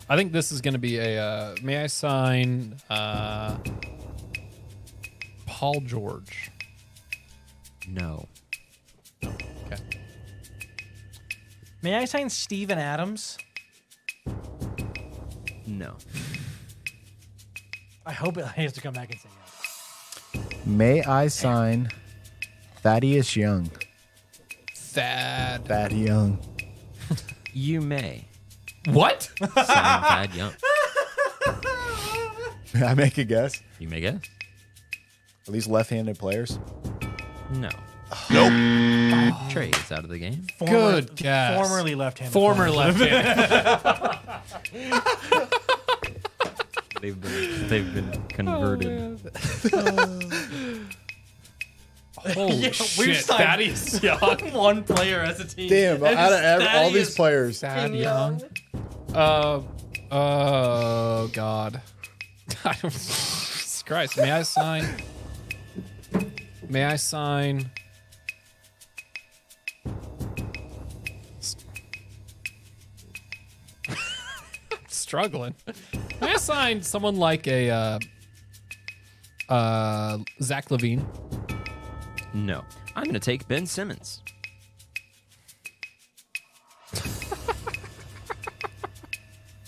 I think this is going to be a may I sign Paul George? No. Okay. May I sign Steven Adams? No. I hope he has to come back and say yes. May I sign Thaddeus Young? Thad. Thad Young. You may What? sign Thad Young. May I make a guess? You may guess. At least left-handed players. No. Nope. Trey is out of the game. Good guess. Formerly left-handed. Former players. left-handed. They've been converted. Holy Yeah, we've shit. signed- Thaddeus Young. One player as a team. Damn, And out of all these Thaddeus players. Thad Young. Oh God. I don't. Jesus Christ. May I sign? May I sign? Struggling. May I sign someone like a Zach Levine? No. I'm going to take Ben Simmons.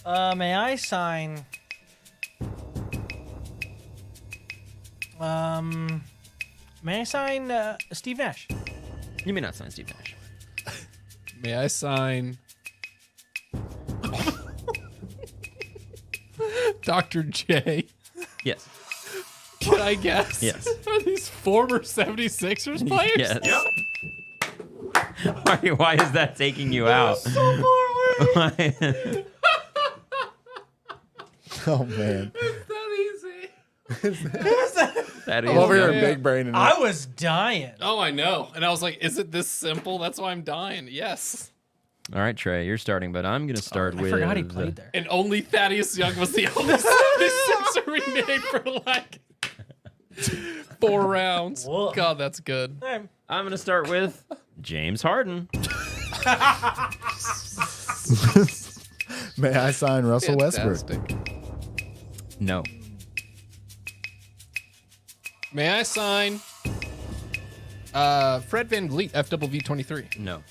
May I sign? May I sign Steve Nash? You may not sign Steve Nash. May I sign Dr. J? Yes. Can I guess? Yes. Are these former 76ers players? Yes. Why is that taking you out? So far away. Why- Oh man. That easy. that I'm over is- here Yeah. big braining. I was dying. Oh, I know. And I was like, is it this simple? That's why I'm dying. Yes. All right, Trey, you're starting, but I'm going to start I with. forgot he played there. And only Thaddeus Young was the only 76er we named for like 4 rounds. Whoa. God, that's good. All right. I'm going to start with James Harden. May I sign Russell Westbrook? Fantastic. No. May I sign Fred VanVleet, FWV23? No.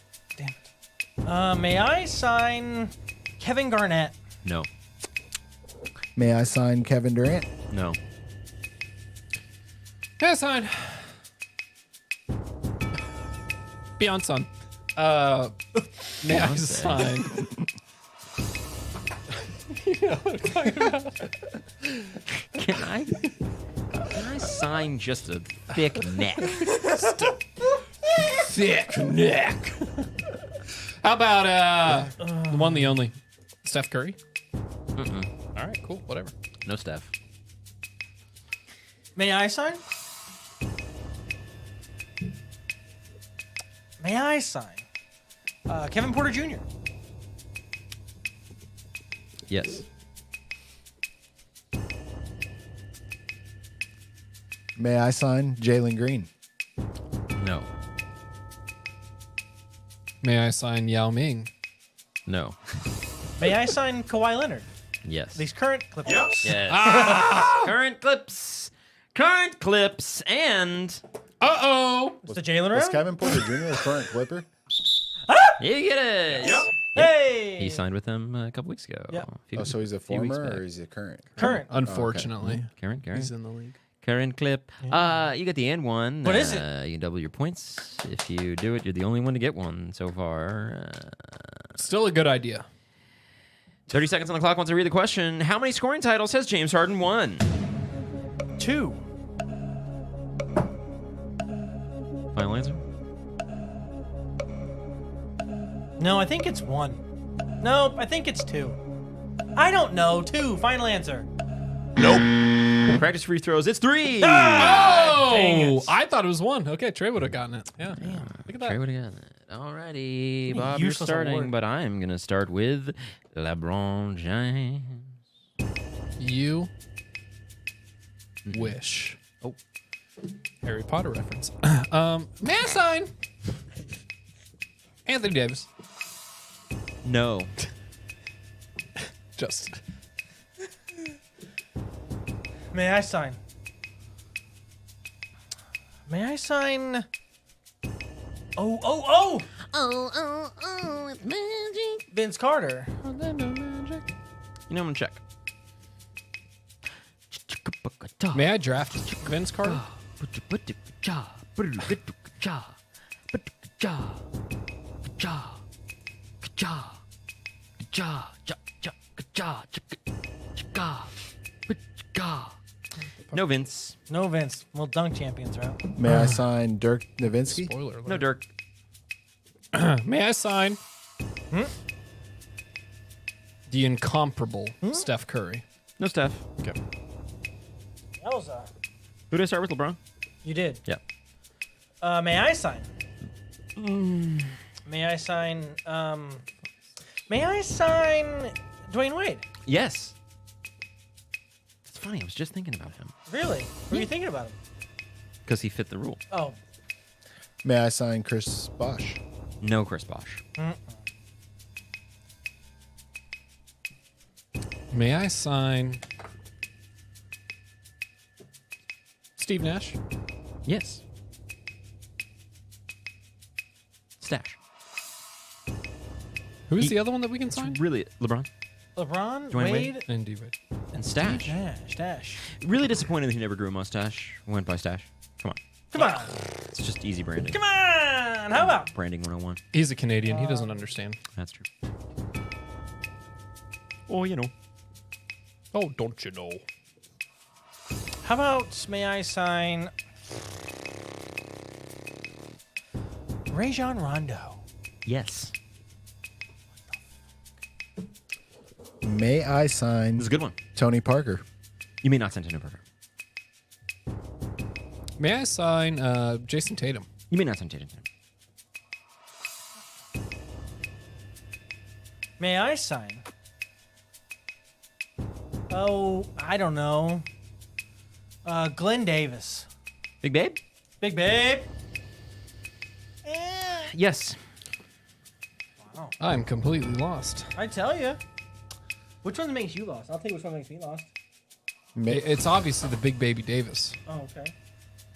May I sign Kevin Garnett? No. May I sign Kevin Durant? No. May I sign Beyonce? May I sign? Can I sign just a thick neck? Thick neck. How about the one, the only, Steph Curry? All right, cool, whatever. No Steph. May I sign? May I sign Kevin Porter Jr.? Yes. May I sign Jalen Green? No. May I sign Yao Ming? No. May I sign Kawhi Leonard? Yes. These current Clippers. Yes. Current clips. Current clips and Uh-oh. Is the Jalen Was around? Kevin Porter Jr. a current Clipper? you get it. Yep. Hey! He signed with them a couple weeks ago. Yep. Oh, so he's a few weeks former back. or he's a current? Current. Unfortunately, Current. he's in the league. Current clip. You get the and one. What is it? You can double your points. If you do it, you're the only one to get one so far. Still a good idea. 30 seconds on the clock once I read the question. How many scoring titles has James Harden won? 2. Final answer? No, I think it's 1. No, I think it's 2. I don't know. 2. Final answer. Practice free throws. It's 3. Oh, dang it. I thought it was 1. Okay, Trey would have gotten it. Yeah. Look at that. Trey would have gotten it. Alrighty, Bob, you're useless starting, award. but I'm going to start with LeBron James. You wish. Oh. Harry Potter reference. May I sign Anthony Davis? No. Just May I sign? May I sign? Oh! It's magic. Vince Carter. You know, I'm going to check. may I draft Vince Carter? No Vince. No Vince. Well, dunk champions are out. May I sign Dirk Nowitzki? Spoiler alert. No Dirk. May I sign the incomparable Steph Curry? No Steph. Okay. That was Who did I start with? LeBron? You did. Yeah. May I sign? May I sign? May I sign Dwayne Wade? Yes. It's funny. I was just thinking about him Really? What are you thinking about him? because he fit the rule. Oh, May I sign Chris Bosh? No Chris Bosh. May I sign Steve Nash? Yes. Stash. Who is He- the other one that we can sign? Really, LeBron LeBron, Dwayne Wade, Wade? And D-Wade. and Stash. Stash. Really disappointed that he never grew a mustache. Went by Stash. Come on. Come on. It's just easy branding. Come on. And how about Branding 101. He's a Canadian. He doesn't understand. That's true. Oh, you know. Oh, don't you know? how about may I sign Rajon Rondo? Yes. May I sign This is a good one. Tony Parker? You may not sign Tony Parker. May I sign Jason Tatum? You may not sign Tatum. May I sign? Oh, I don't know. Glenn Davis. Big Babe? Big babe. Yes. I'm completely lost. I tell you. Which one makes you lost? I'll tell you which one makes me lost. It's obviously the big baby Davis. Oh, okay.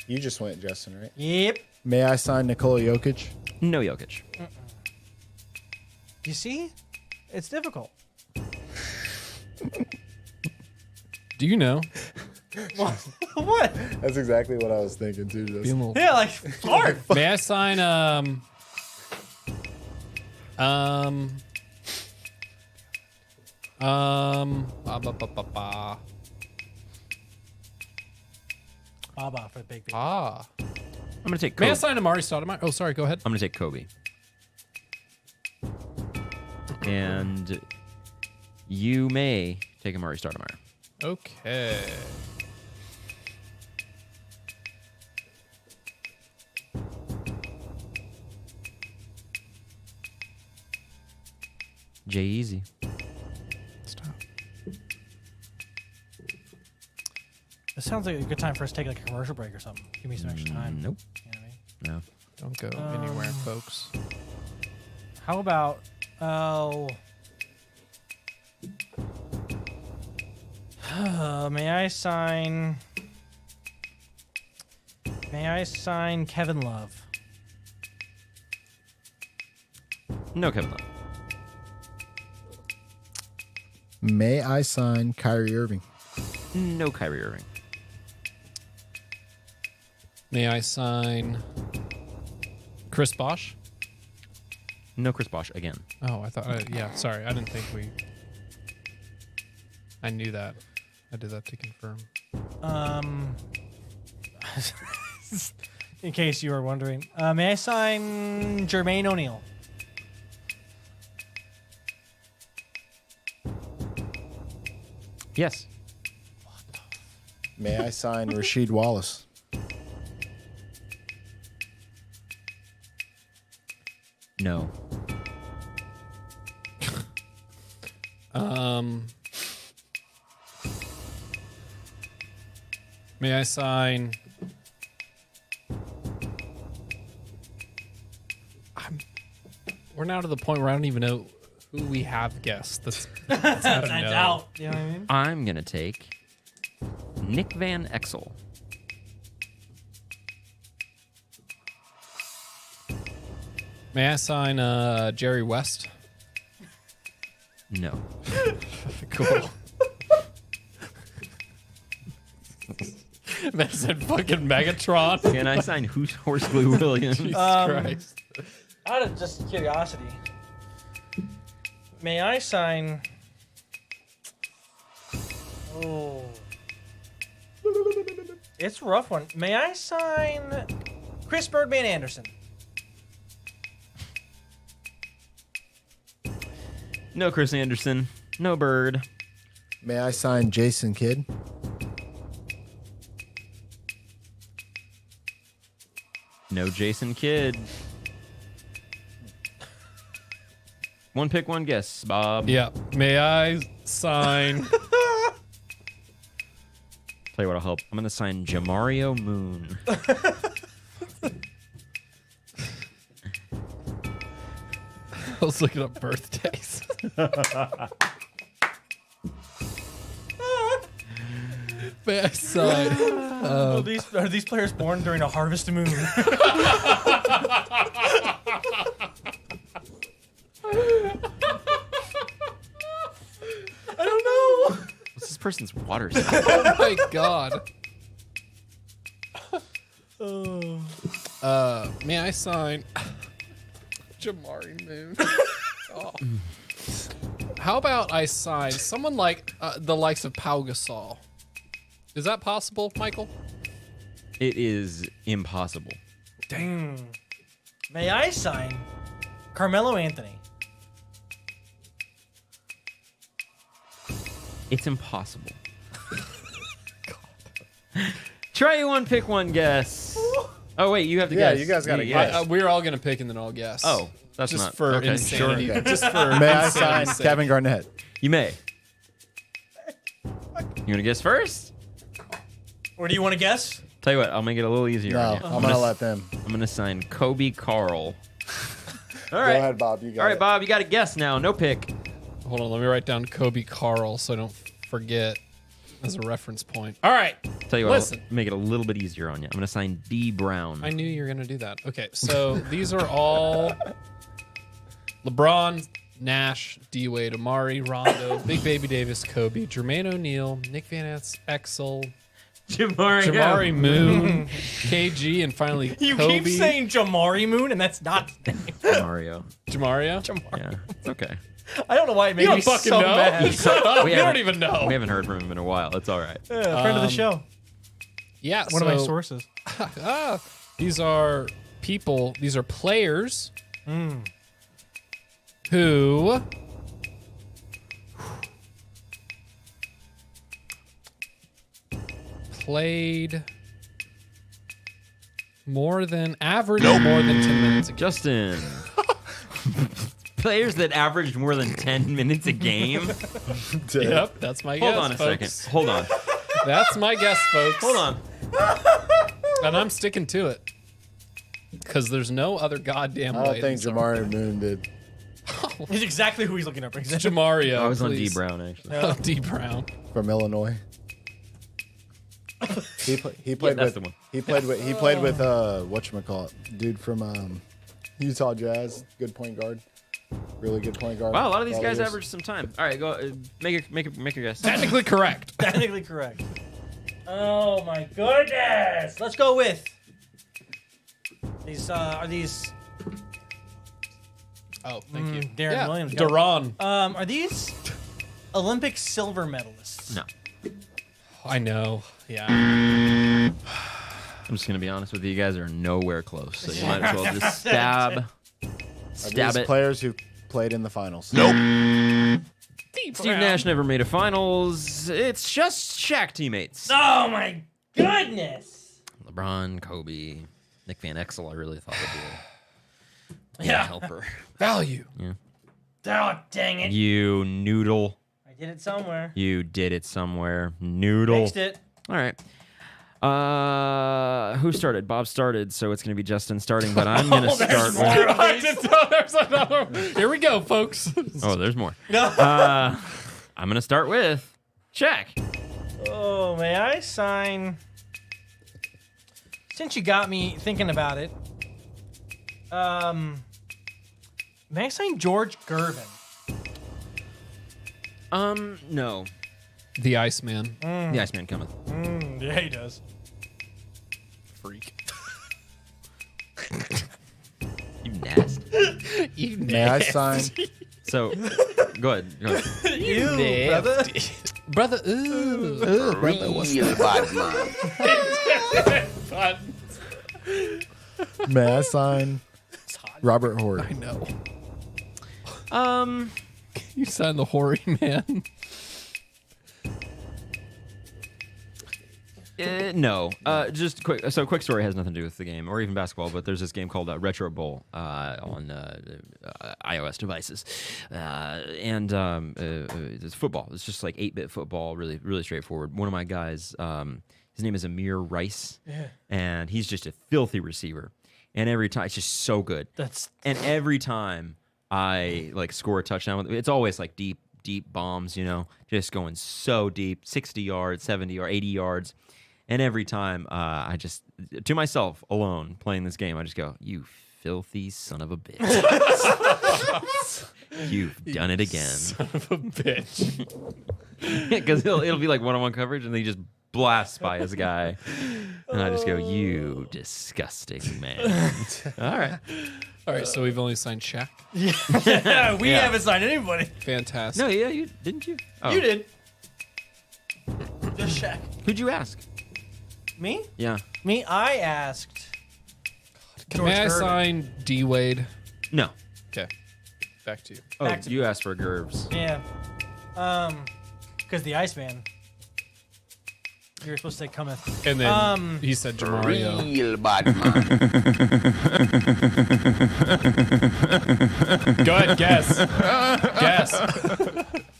You just went, Justin, right? Yep. May I sign Nikola Jokic? No Jokic. You see? It's difficult. Do you know? What? That's exactly what I was thinking too. Being a little- Yeah, like hard. May I sign Baba for the big baby. Ah. I'm gonna take May I Kobe. sign Amari Stoudemire? Oh, sorry. Go ahead. I'm gonna take Kobe. And you may take Amari Stoudemire. Okay. Jay Easy. Stop. This sounds like a good time for us to take like a commercial break or something. Give me some extra time. Nope. You know what I mean? No. Don't go anywhere, folks. How about may I sign Kevin Love? No Kevin Love. May I sign Kyrie Irving? No Kyrie Irving. May I sign Chris Bosh? No Chris Bosh again. Oh, I thought. Yeah, sorry. I didn't think we. I knew that. I did that to confirm. In case you were wondering, may I sign Jermaine O'Neal? Yes. May I sign Rasheed Wallace? No. May I sign? We're now to the point where I don't even know who we have guessed. That's out of I no. doubt. You know what I mean? I'm gonna take Nick Van Exel. May I sign Jerry West? No. Cool. That said fucking Megatron. Can I sign Horse Glue Williams? Jesus Christ. Out of just curiosity, may I sign? Oh, it's a rough one. May I sign Chris Birdman Anderson? No Chris Anderson. No Bird. May I sign Jason Kidd? No Jason Kidd. One pick, one guess, Bob. Yeah. May I sign? Tell you what, I'll help. I'm gonna sign Jamario Moon. I was looking up birthdays. May I sign? Are these players born during a harvest moon? I don't know. What's this person's water sign? Oh my god. May I sign? Jamari Moon. Oh. How about I sign someone like the likes of Pau Gasol? Is that possible, Michael? It is impossible. May I sign Carmelo Anthony? It's impossible. Try one, pick one, guess. Oh wait, you have to Yeah, guess. you guys gotta guess. We're all gonna pick and then I'll guess. Oh, that's just not for okay, insanity. sure. Just for May I insanity's sign sake. Kevin Garnett? You may. You want to guess first? Or do you want to guess? Tell you what, I'll make it a little easier. No, on you. I'm gonna let them. I'm gonna sign Kobe Carl. All Go right. ahead, Bob. You got All right, it. Bob, you got to guess now. No pick. Hold on, let me write down Kobe Carl so I don't forget as a reference point. All right. Tell you what, Listen. I'll make it a little bit easier on you. I'm gonna sign D Brown. I knew you were gonna do that. Okay, so these are all LeBron, Nash, D Wade, Amari, Rondo, Big Baby Davis, Kobe, Jermaine O'Neal, Nick Van Exel, Jamari Moon, KG, and finally You Kobe. keep saying Jamari Moon, and that's not his name. Mario. Jamario. Yeah, it's okay. I don't know why it made You me don't fucking so know. mad. Shut up. We You don't haven't- even know. We haven't heard from him in a while. It's all right. Yeah, friend of the show. Yeah, One of my so- sources. These are people. These are players who played more than more than 10 minutes ago. Justin. Players that averaged more than 10 minutes a game. Yep, that's my guess. Hold on a folks. second. Hold on. That's my guess, folks. Hold on. And I'm sticking to it. Because there's no other goddamn I way. don't think Jamari Moon did. He's exactly who he's looking up. It's Jamario. I was on D please. Brown actually. Oh, D Brown. From Illinois. He played that's with the one. he played with whatchamacallit, dude from Utah Jazz, good point guard. Really good point guard. Wow, a lot of these all guys years. average some time. All right, go make your guess. Technically correct. Technically correct. Oh my goodness! Let's go with these. Are these Oh, thank you. Darren Williams? got it. Duran. Are these Olympic silver medalists? No. I know. Yeah. I'm just gonna be honest with you. You guys are nowhere close, so you might as well just stab These it. players who played in the finals. Steve Nash never made a finals. It's just Shaq teammates. Oh my goodness! LeBron, Kobe, Nick Van Exel. I really thought would be a Yeah. helper. Value. Oh dang it! You noodle. I did it somewhere. You did it somewhere. Noodle. Fixed it. All right. Who started? Bob started, so it's going to be Justin starting, but I'm going to start with... Here we go, folks. Oh, there's more. I'm going to start with Shaq. Oh, may I sign? Since you got me thinking about it, may I sign George Gervin? No. The Iceman. The Iceman cometh. Yeah, he does. Freak. You nasty. You May I sign? So, go ahead. You, brother. Brother, ooh. Brother, what's May I sign? Robert Horry. I know. Um, You signed the hoary man. no. Just quick. So, quick story has nothing to do with the game or even basketball, but there's this game called Retro Bowl on iOS devices, and it's football. It's just like 8-bit football, really, really straightforward. One of my guys, his name is Amir Rice, and he's just a filthy receiver. And every time, it's just so good. And every time I like score a touchdown with it's always like deep bombs, just going so deep, 60 yards, 70 or 80 yards. And every time I just, to myself alone playing this game, I just go, you filthy son of a bitch. You've done it again. Son of a bitch. Because it'll be like one-on-one coverage and then he just blasts by his guy. And I just go, you disgusting man. All right. All right, so we've only signed Shaq. Yeah, we haven't signed anybody. Fantastic. No, yeah, you didn't you? Oh. You did. Just Shaq. Who'd you ask? Me? Yeah. Me? I asked. George May I Gervin. sign D Wade? No. Okay. Back to you. Oh, Back to you asked for Gervs. Yeah. Because the Iceman. You were supposed to say cometh. And then he said Jamario. Real bad man. Go ahead, guess. Guess.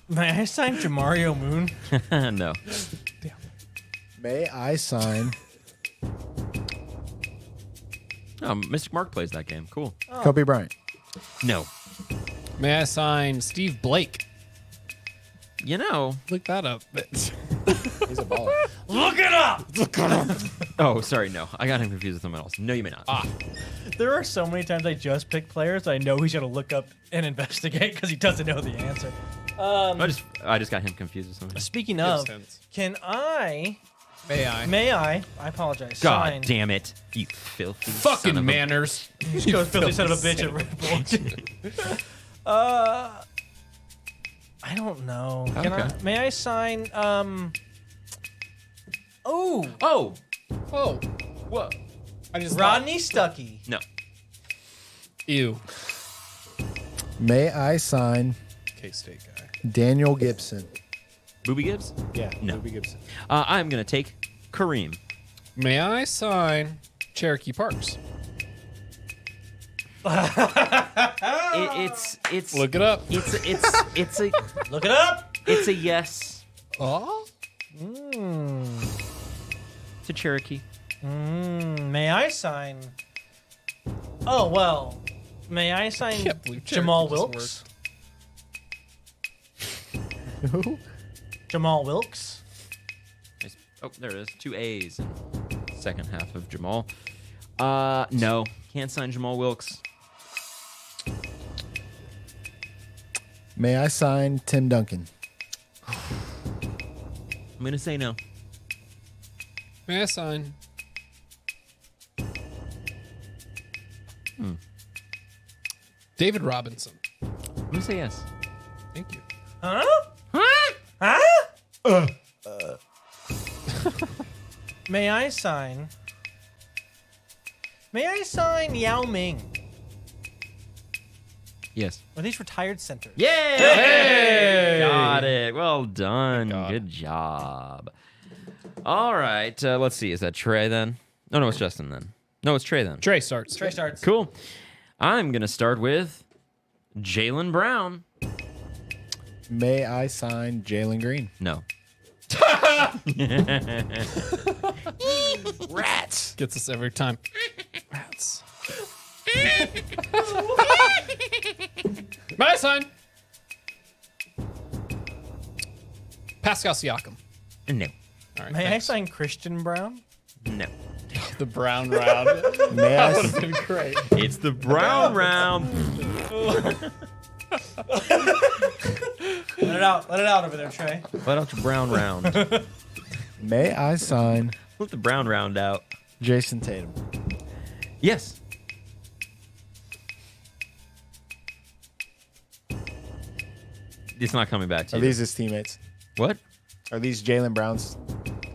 May I sign Jamario Moon? No. May I sign Oh, Mystic Mark plays that game. Cool. Kobe Bryant? No. May I sign Steve Blake? You know. Look that up. He's a baller. Look it up! Oh, sorry. No, I got him confused with someone else. No, you may not. There are so many times I just pick players I know he's going to look up and investigate because he doesn't know the answer. I just got him confused with someone. Speaking of, sense. can I... May I I? apologize. God sign. damn it! You filthy son Fucking of a- manners. Go filthy son of a bitch at Red Bull. I don't know. Can I, Okay. may I sign? Oh, Oh, Oh, what? I just Rodney Stuckey. No. Ew. May I sign K-State guy. Daniel Gibson? Booby Gibbs? Yeah, No. Kobe Gibson. I'm gonna take Kareem. May I sign Cherokee Parks? It's Look it up. it's a Look it up. it's a yes Oh? to Cherokee. May I sign? Oh well. May I sign Can't believe Jamal Cherokee Wilkes? Who? Jamal Wilkes. Nice. Oh, there it is. 2 A's. Second half of Jamal. No, can't sign Jamal Wilkes. May I sign Tim Duncan? I'm gonna say no. May I sign? David Robinson. I'm gonna say yes. Thank you. Huh? Huh? Huh? May I sign? May I sign Yao Ming? Yes. Are these retired centers? Yeah. Hey! Got it. Well done. God. Good job. All right. Let's see. Is that Trey then? Oh, no, it's Justin then. No, it's Trey then. Trey starts. Trey starts. Cool. I'm going to start with Jaylen Brown. May I sign Jalen Green? No. Rats. Gets us every time. Rats. May I sign? Pascal Siakam. No. All right, May I thanks. sign Christian Brown? No. The brown round? May I? Would have been great. It's the Brown round. Let it out. Let it out over there, Trey. Let out your Brown round. May I sign Let the Brown round out. Jason Tatum? Yes. It's not coming back to Are you. these his teammates? What? Are these Jalen Brown's?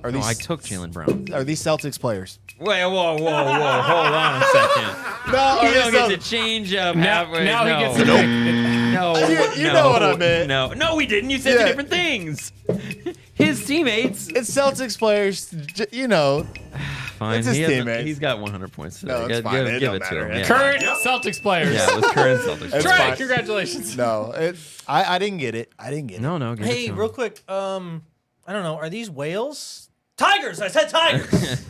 Are No, these? I took Jaylen Brown. Are these Celtics players? Wait, whoa. Hold on a second. No, You don't get to change up halfway. now no. he gets to pick. No, You no, know what I meant. No, we didn't. You said two Yeah. different things. His teammates. It's Celtics players. You know. Fine. It's his he has- teammates. He's got 100 points today. No, it's fine. It Give don't it to matter. him. Yeah. Current Celtics players. Yeah, it was current Celtics. It's Trey, fine. congratulations. No, I didn't get it. I didn't get it. No, give it Hey, to real him. quick. I don't know. Are these whales? Tigers. I said tigers.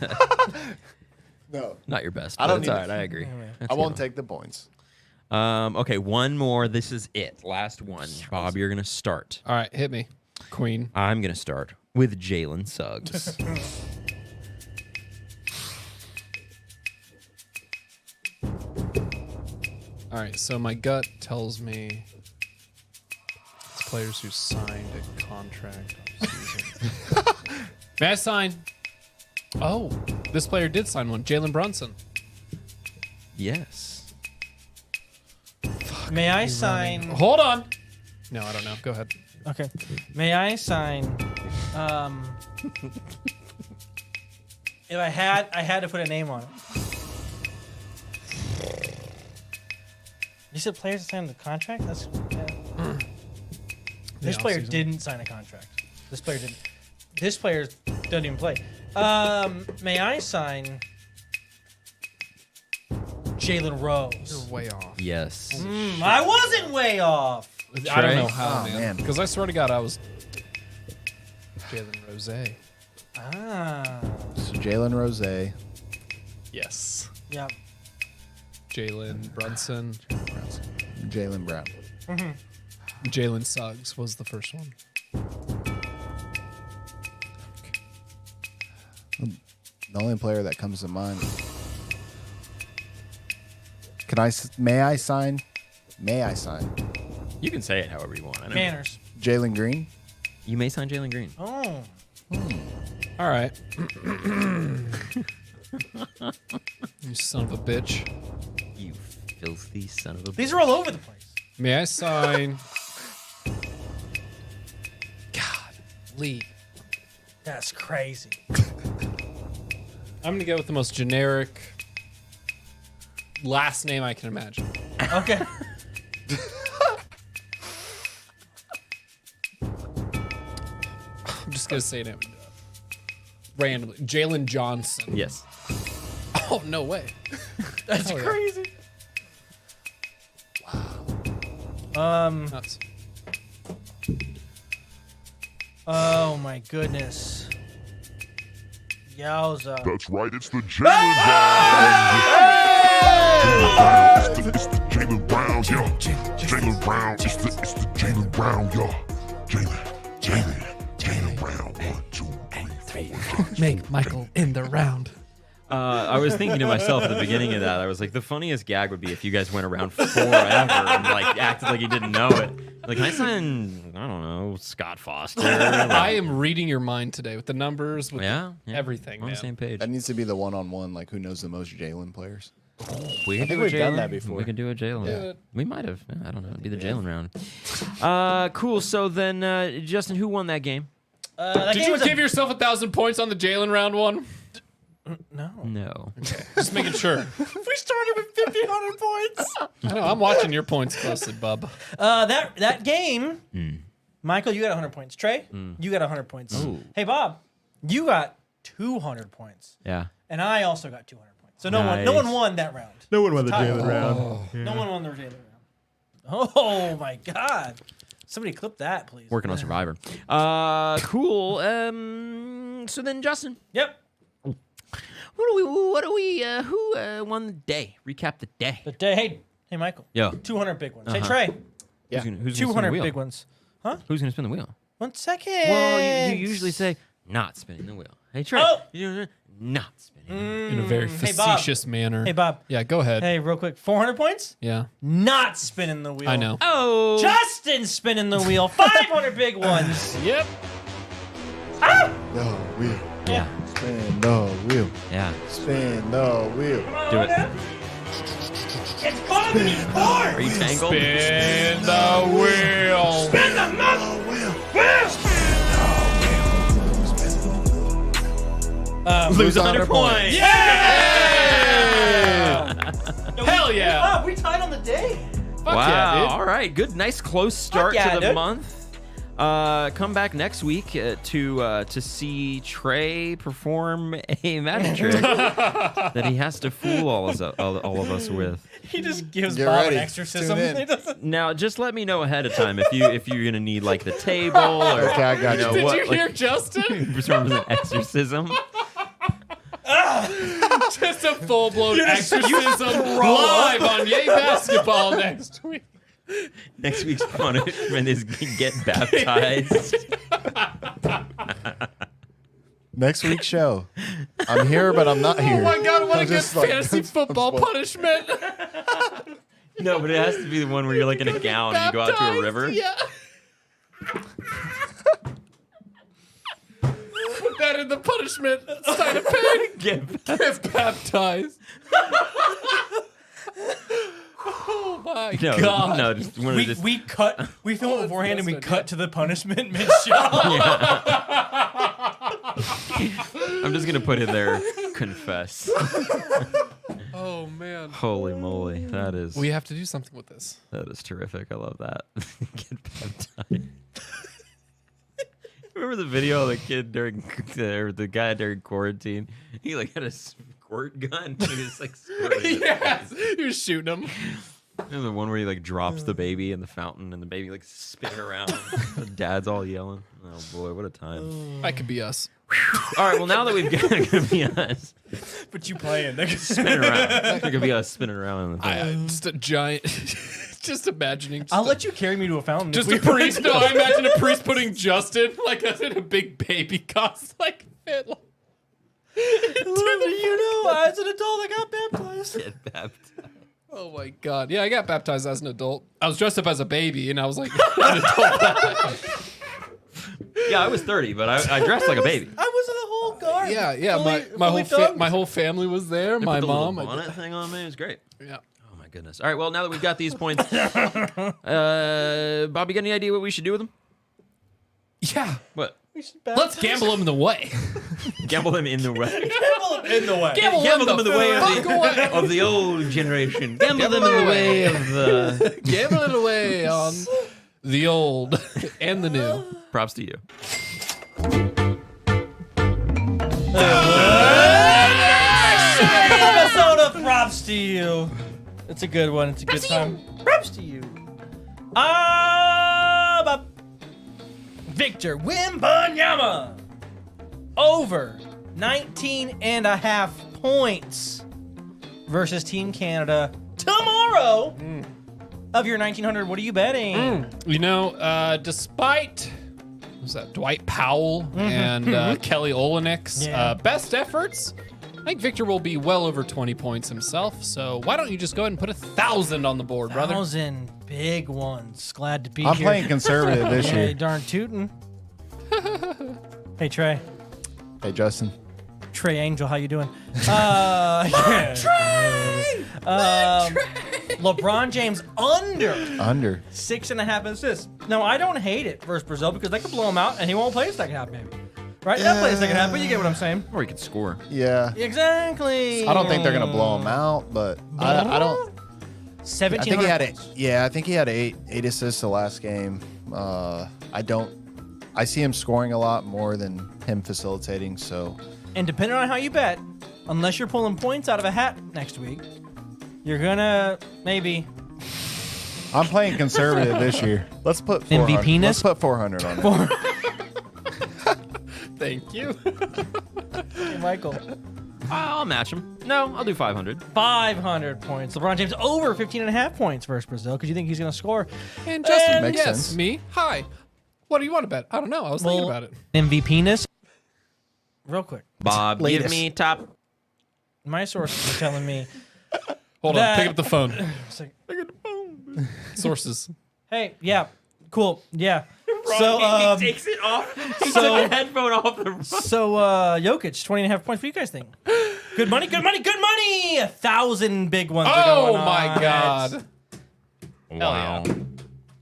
No, Not your best. I don't It's need all it. right. I agree. I won't take the points. Okay, one more. This is it. Last one. Bob, you're gonna start. All right, hit me. Queen. I'm gonna start with Jalen Suggs. All right, so my gut tells me it's players who signed a contract offseason. May I sign? Oh, this player did sign one. Jalen Brunson. Yes. May I sign? Hold on. No, I don't know. Go ahead. Okay. May I sign? If I had to put a name on it. You said players signed the contract. That's. Yeah. This player offseason. didn't sign a contract. This player didn't. This player doesn't even play. May I sign Jalen Rose? You're way off. Yes. I wasn't way off. I don't know how, Oh, man. man. Because I swear to God, I was Jalen Rose. Ah. So Jalen Rose. Yes. Yeah. Jalen Brunson. Jalen Brown. Jalen Suggs was the first one. The only player that comes to mind. May I sign? You can say it however you want. I don't know. Manners. Jalen Green. You may sign Jalen Green. Oh. All right. You son of a bitch. You filthy son of a. These are all over the place. May I sign? God, Lee. That's crazy. I'm gonna go with the most generic last name I can imagine. Okay. I'm just gonna say it randomly. Jalen Johnson. Yes. Oh no way. That's Oh, yeah. crazy. Nuts. Oh my goodness. Yowza. That's right, it's the Jalen Brown. It's the Jalen Brown, yeah. Jalen Brown, it's the Jalen Brown, yeah. Jalen Brown. 1, 2, 3, 4. Make Michael in the round. I was thinking to myself at the beginning of that, I was like, the funniest gag would be if you guys went around forever and like acted like you didn't know it. Like, can I sign, I don't know, Scott Foster? I am reading your mind today with the numbers, with yeah, everything, on man. the same page. That needs to be the one-on-one. Like, who knows the most Jalen players? We can think do a we've done Jalen. that before. We can do a Jalen. Yeah. We might have. Yeah, I don't know. It'd be the Jalen round. Cool. So then, Justin, who won that game? That Did game you was give yourself 1,000 points on the Jalen round one? No. No. Just making sure. We started with 1,500 points. I know. I'm watching your points closely, bub. That game, Michael, you got 100 points. Trey, you got 100 points. Ooh. Hey, Bob, you got 200 points. Yeah. And I also got 200 points. So no Nice. one won that round. No one won the Jalen round. No one won the Jalen round. Oh my God. Somebody clip that, please. Working on Survivor. Cool. So then, Justin, Yep. who won the day? Recap the day. The day. Hey, Michael. Yo. 200 big ones. Uh-huh. Hey, Trey. Yeah. Who's gonna spin the 200 wheel? big ones. Who's going to spin the wheel? 1 second. Well, you usually say not spinning the wheel. Hey, Trey. Oh. You're not spinning the wheel. In a very Hey, Bob. facetious manner. Hey, Bob. Yeah, go ahead. Hey, real quick. 400 points? Yeah, Not spinning the wheel. I know. Oh. Justin spinning the wheel. 500 big ones. Yep. The wheel. Yeah. Spin the wheel. Yeah. Spin the wheel. Do it. It's gonna be hard. Are you tangled? Spin the wheel. Spin the mother wheel. Lose 100 points. Hell yeah. Oh, we tied on the day. Fuck Wow. yeah, dude. All right. Good. Nice close start yeah, to the dude. month. Come back next week to see Trey perform a magic trick that he has to fool all of us with. He just gives Get Bob ready. an exorcism. Tune in. He doesn't. Now, just let me know ahead of time if you're gonna need like the table or Okay, I got you. Did what, you hear like, Justin? perform an exorcism. Just a full-blown exorcism live on Yay Basketball next week. Next week's punishment is get baptized. Next week's show. I'm here, but I'm not here. Oh my God, what I'm a good just like- fantasy football punishment. No, but it has to be the one where you're like in a gown and you go out to a river. Yeah. Put that in the punishment side of pig. Get Get baptized. Oh my No, god. no, just one of just. We film it beforehand and we that's cut to the punishment mid-show. I'm just gonna put in there. Confess. Oh man. Holy moly, that is. We have to do something with this. That is terrific. I love that. Get baptized. Remember the video of the kid during or the guy during quarantine? He like had a squirt gun. He was like squirting. Yes. You're shooting him. You know the one where he like drops the baby in the fountain and the baby like spinning around. The dad's all yelling. Oh boy, what a time. That could be us. All right, well now that we've got it could be us But you playing. spinning around. It could be us spinning around in the thing. Just a giant. Just imagining. I'll let you carry me to a fountain. Just a priest. No, I imagine a priest putting Justin like in a big baby cost like fit. You know, as an adult, I got baptized. Get baptized. Oh my god. Yeah, I got baptized as an adult. I was dressed up as a baby and I was like an adult. Yeah, I was 30, but I dressed like a baby. I was in the whole guard. Yeah. My whole family was there. They My put the mom. little bonnet thing on me. It was great. Yeah. Oh my goodness. All right, well now that we've got these points, Bobby, got any idea what we should do with them? Yeah. What? Let's gamble them the way. Gamble them in the way. In the way. Gamble them in the way fuck away. of the old generation. Gamble them in the way of the. Gamble it away on the old and the new. Props to you. Episode of Props to You. It's a good one. It's a good time. Props to you. Victor Wembanyama over 19.5 points versus Team Canada tomorrow. Of your 1900, what are you betting? You know, despite was that Dwight Powell and Kelly Olynyk's best efforts, I think Victor will be well over 20 points himself. So why don't you just go ahead and put 1,000 on the board, brother? 1,000 big ones. Glad to be I'm here. playing conservative this Hey, year. darn tootin'. Hey, Trey. Hey, Justin. Trey Angel, how you doing? Trey! LeBron James under Under. 6.5 assists. Now, I don't hate it versus Brazil because they could blow him out and he won't play the second half, maybe. Right? They'll play the second half, but you get what I'm saying. Or he could score. Yeah. Exactly. I don't think they're gonna blow him out, but I don't. 17. I think he had I think he had eight assists the last game. I see him scoring a lot more than him facilitating. So And depending on how you bet, unless you're pulling points out of a hat next week, you're gonna maybe. I'm playing conservative this year. Let's put 400. MVP-ness? Let's put 400 on it. Thank you. Hey, Michael. I'll match him. No, I'll do 500. 500 points. LeBron James over 15.5 points versus Brazil because you think he's gonna score. And Justin, Makes yes, sense. me. Hi. What do you want to bet? I don't know. I was thinking about it. MVP-ness. Real quick. Bob, give Latest. me top. My sources are telling me. Hold That- on. Pick up the phone. It's like, Sources. hey, yeah, cool, yeah. So, he takes it off. He took so- the headphone off the. Jokic, 20.5 points. What do you guys think? Good money, good money, good money. 1,000 big ones. are Oh going my on. God. Wow.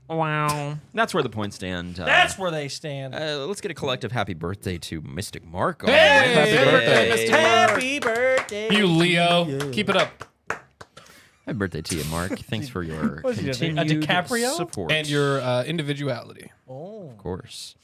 Wow. That's where the points stand. That's where they stand. Let's get a collective happy birthday to Mystic Mark. Hey, happy birthday, Mr. Happy birthday. You Leo. Keep it up. Happy birthday to you, Mark. Thanks for your What is he, a continued DiCaprio? support. And your individuality. Of course.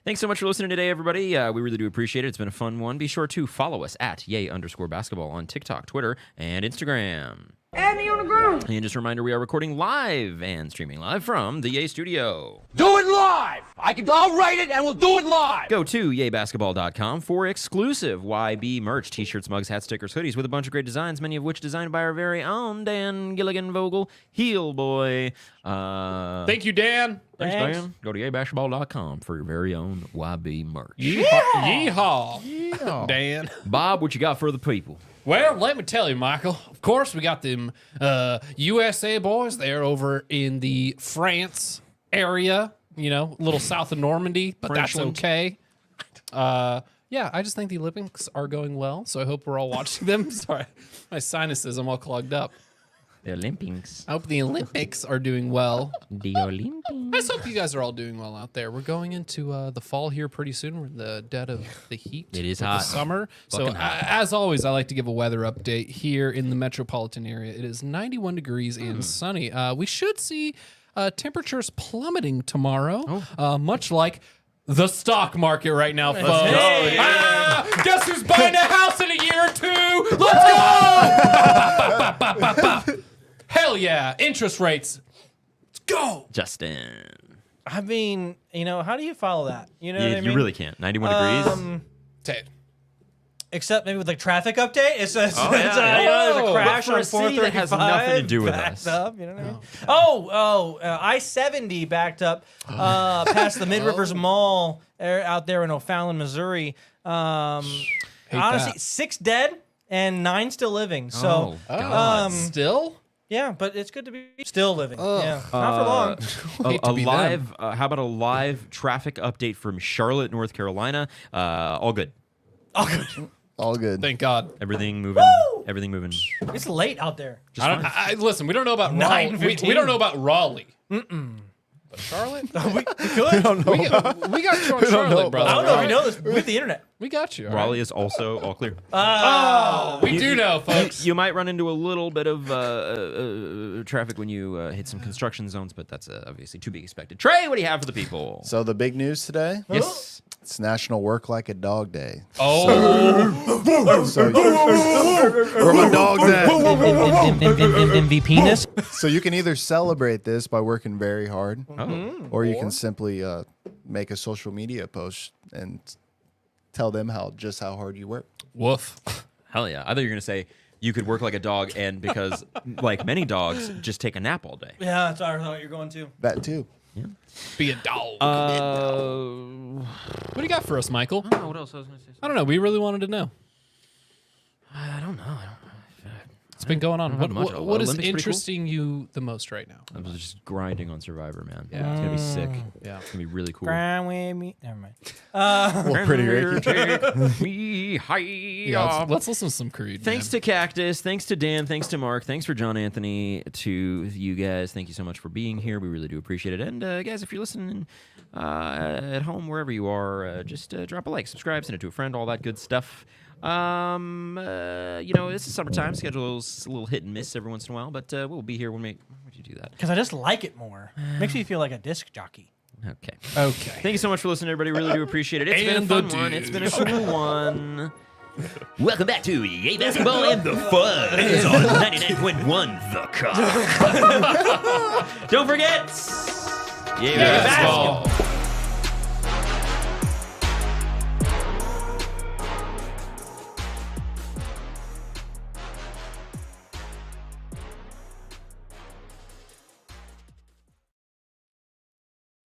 Thanks so much for listening today, everybody. We really do appreciate it. It's been a fun one. Be sure to follow us at @yay_basketball on TikTok, Twitter, and Instagram. Add me on the ground. And just a reminder, we are recording live and streaming live from the Yay Studio. Do it live! I'll write it and we'll do it live! Go to yaybasketball.com for exclusive YB merch, t-shirts, mugs, hats, stickers, hoodies with a bunch of great designs, many of which designed by our very own Dan Gilligan Vogel, Heel Boy. Thank you, Dan. Thanks, Thanks. Dan. Go to yaybasketball.com for your very own YB merch. Yeehaw. Dan. Bob, what you got for the people? Well, let me tell you, Michael. Of course, we got them USA boys. They're over in the France area, you know, a little south of Normandy, but that's Frenchland. okay. Yeah, I just think the Olympics are going well, so I hope we're all watching them. Sorry, my sinuses, I'm all clogged up. The Olympics. I hope the Olympics are doing well. The Olympics. I just hope you guys are all doing well out there. We're going into the fall here pretty soon. We're in the dead of the heat. It is with hot. The summer. So Fucking hot. as always, I like to give a weather update here in the metropolitan area. It is 91 degrees and sunny. We should see temperatures plummeting tomorrow, much like the stock market right now, folks. Guess who's buying a house in a year or two? Let's go! Hell yeah. Interest rates. Let's go. Justin. I mean, how do you follow that? You know what I mean? You really can't. 91 degrees. Say it. Except maybe with like traffic update. It's yeah. there's a crash But for on a city 435. that has nothing to do with backed us. Up, you know what I mean? I-70 backed up past the Mid Rivers Mall out there in O'Fallon, Missouri. Honestly, that. 6 dead and 9 still living. So, God. Still? yeah, but it's good to be still living. Yeah, not for long. Hate to be them. How about a live traffic update from Charlotte, North Carolina? All good. Oh, good. All good. Thank God. Everything moving. Woo! Everything moving. It's late out there. Listen, we don't know about Raleigh. 9:15. We don't know about Raleigh. But Charlotte? We could. We got you on Charlotte, brother. I don't know if you know this with the internet. We got you. all right? Raleigh is also all clear. We do know, folks. You might run into a little bit of traffic when you hit some construction zones, but that's obviously to be expected. Trey, what do you have for the people? So the big news today, Yes. it's National Work Like a Dog Day. Oh, So where my dogs at? MVPness. So you can either celebrate this by working very hard, Oh. or you can simply make a social media post and tell them how hard you work. woof. Hell yeah. I thought you were going to say you could work like a dog, and because, like many dogs, just take a nap all day. Yeah, that's what I thought you're going to. That too. Be a dog. What What do you got for us, Michael? I don't know what else I was going to say. I don't know. We really wanted to know. I don't know. What's been going on? don't have much. What is Olympics pretty cool? interesting you the most right now? I was just grinding on Survivor, man. Yeah. It's going to be sick. Yeah. It's going to be really cool. Grind with me. Never mind. Well, pretty Ricky. Me high Yeah, up. let's listen to some Creed. Thanks to Cactus, thanks to Dan, thanks to Mark, thanks for John Anthony, to you guys. Thank you so much for being here. We really do appreciate it. And guys, if you're listening at home, wherever you are, just drop a like, subscribe, send it to a friend, all that good stuff. This is summertime. Schedule's a little hit and miss every once in a while, but we'll be here when we. Why would you do that? Because I just like it more. Makes me feel like a disc jockey. Okay. Okay. Thank you so much for listening, everybody. Really do appreciate it. It's been a And fun the one. It's been a dude. cool one. Welcome back to Yay Basketball and the Fun. It's on 99.1 The Cock. Don't forget, Yay Basketball.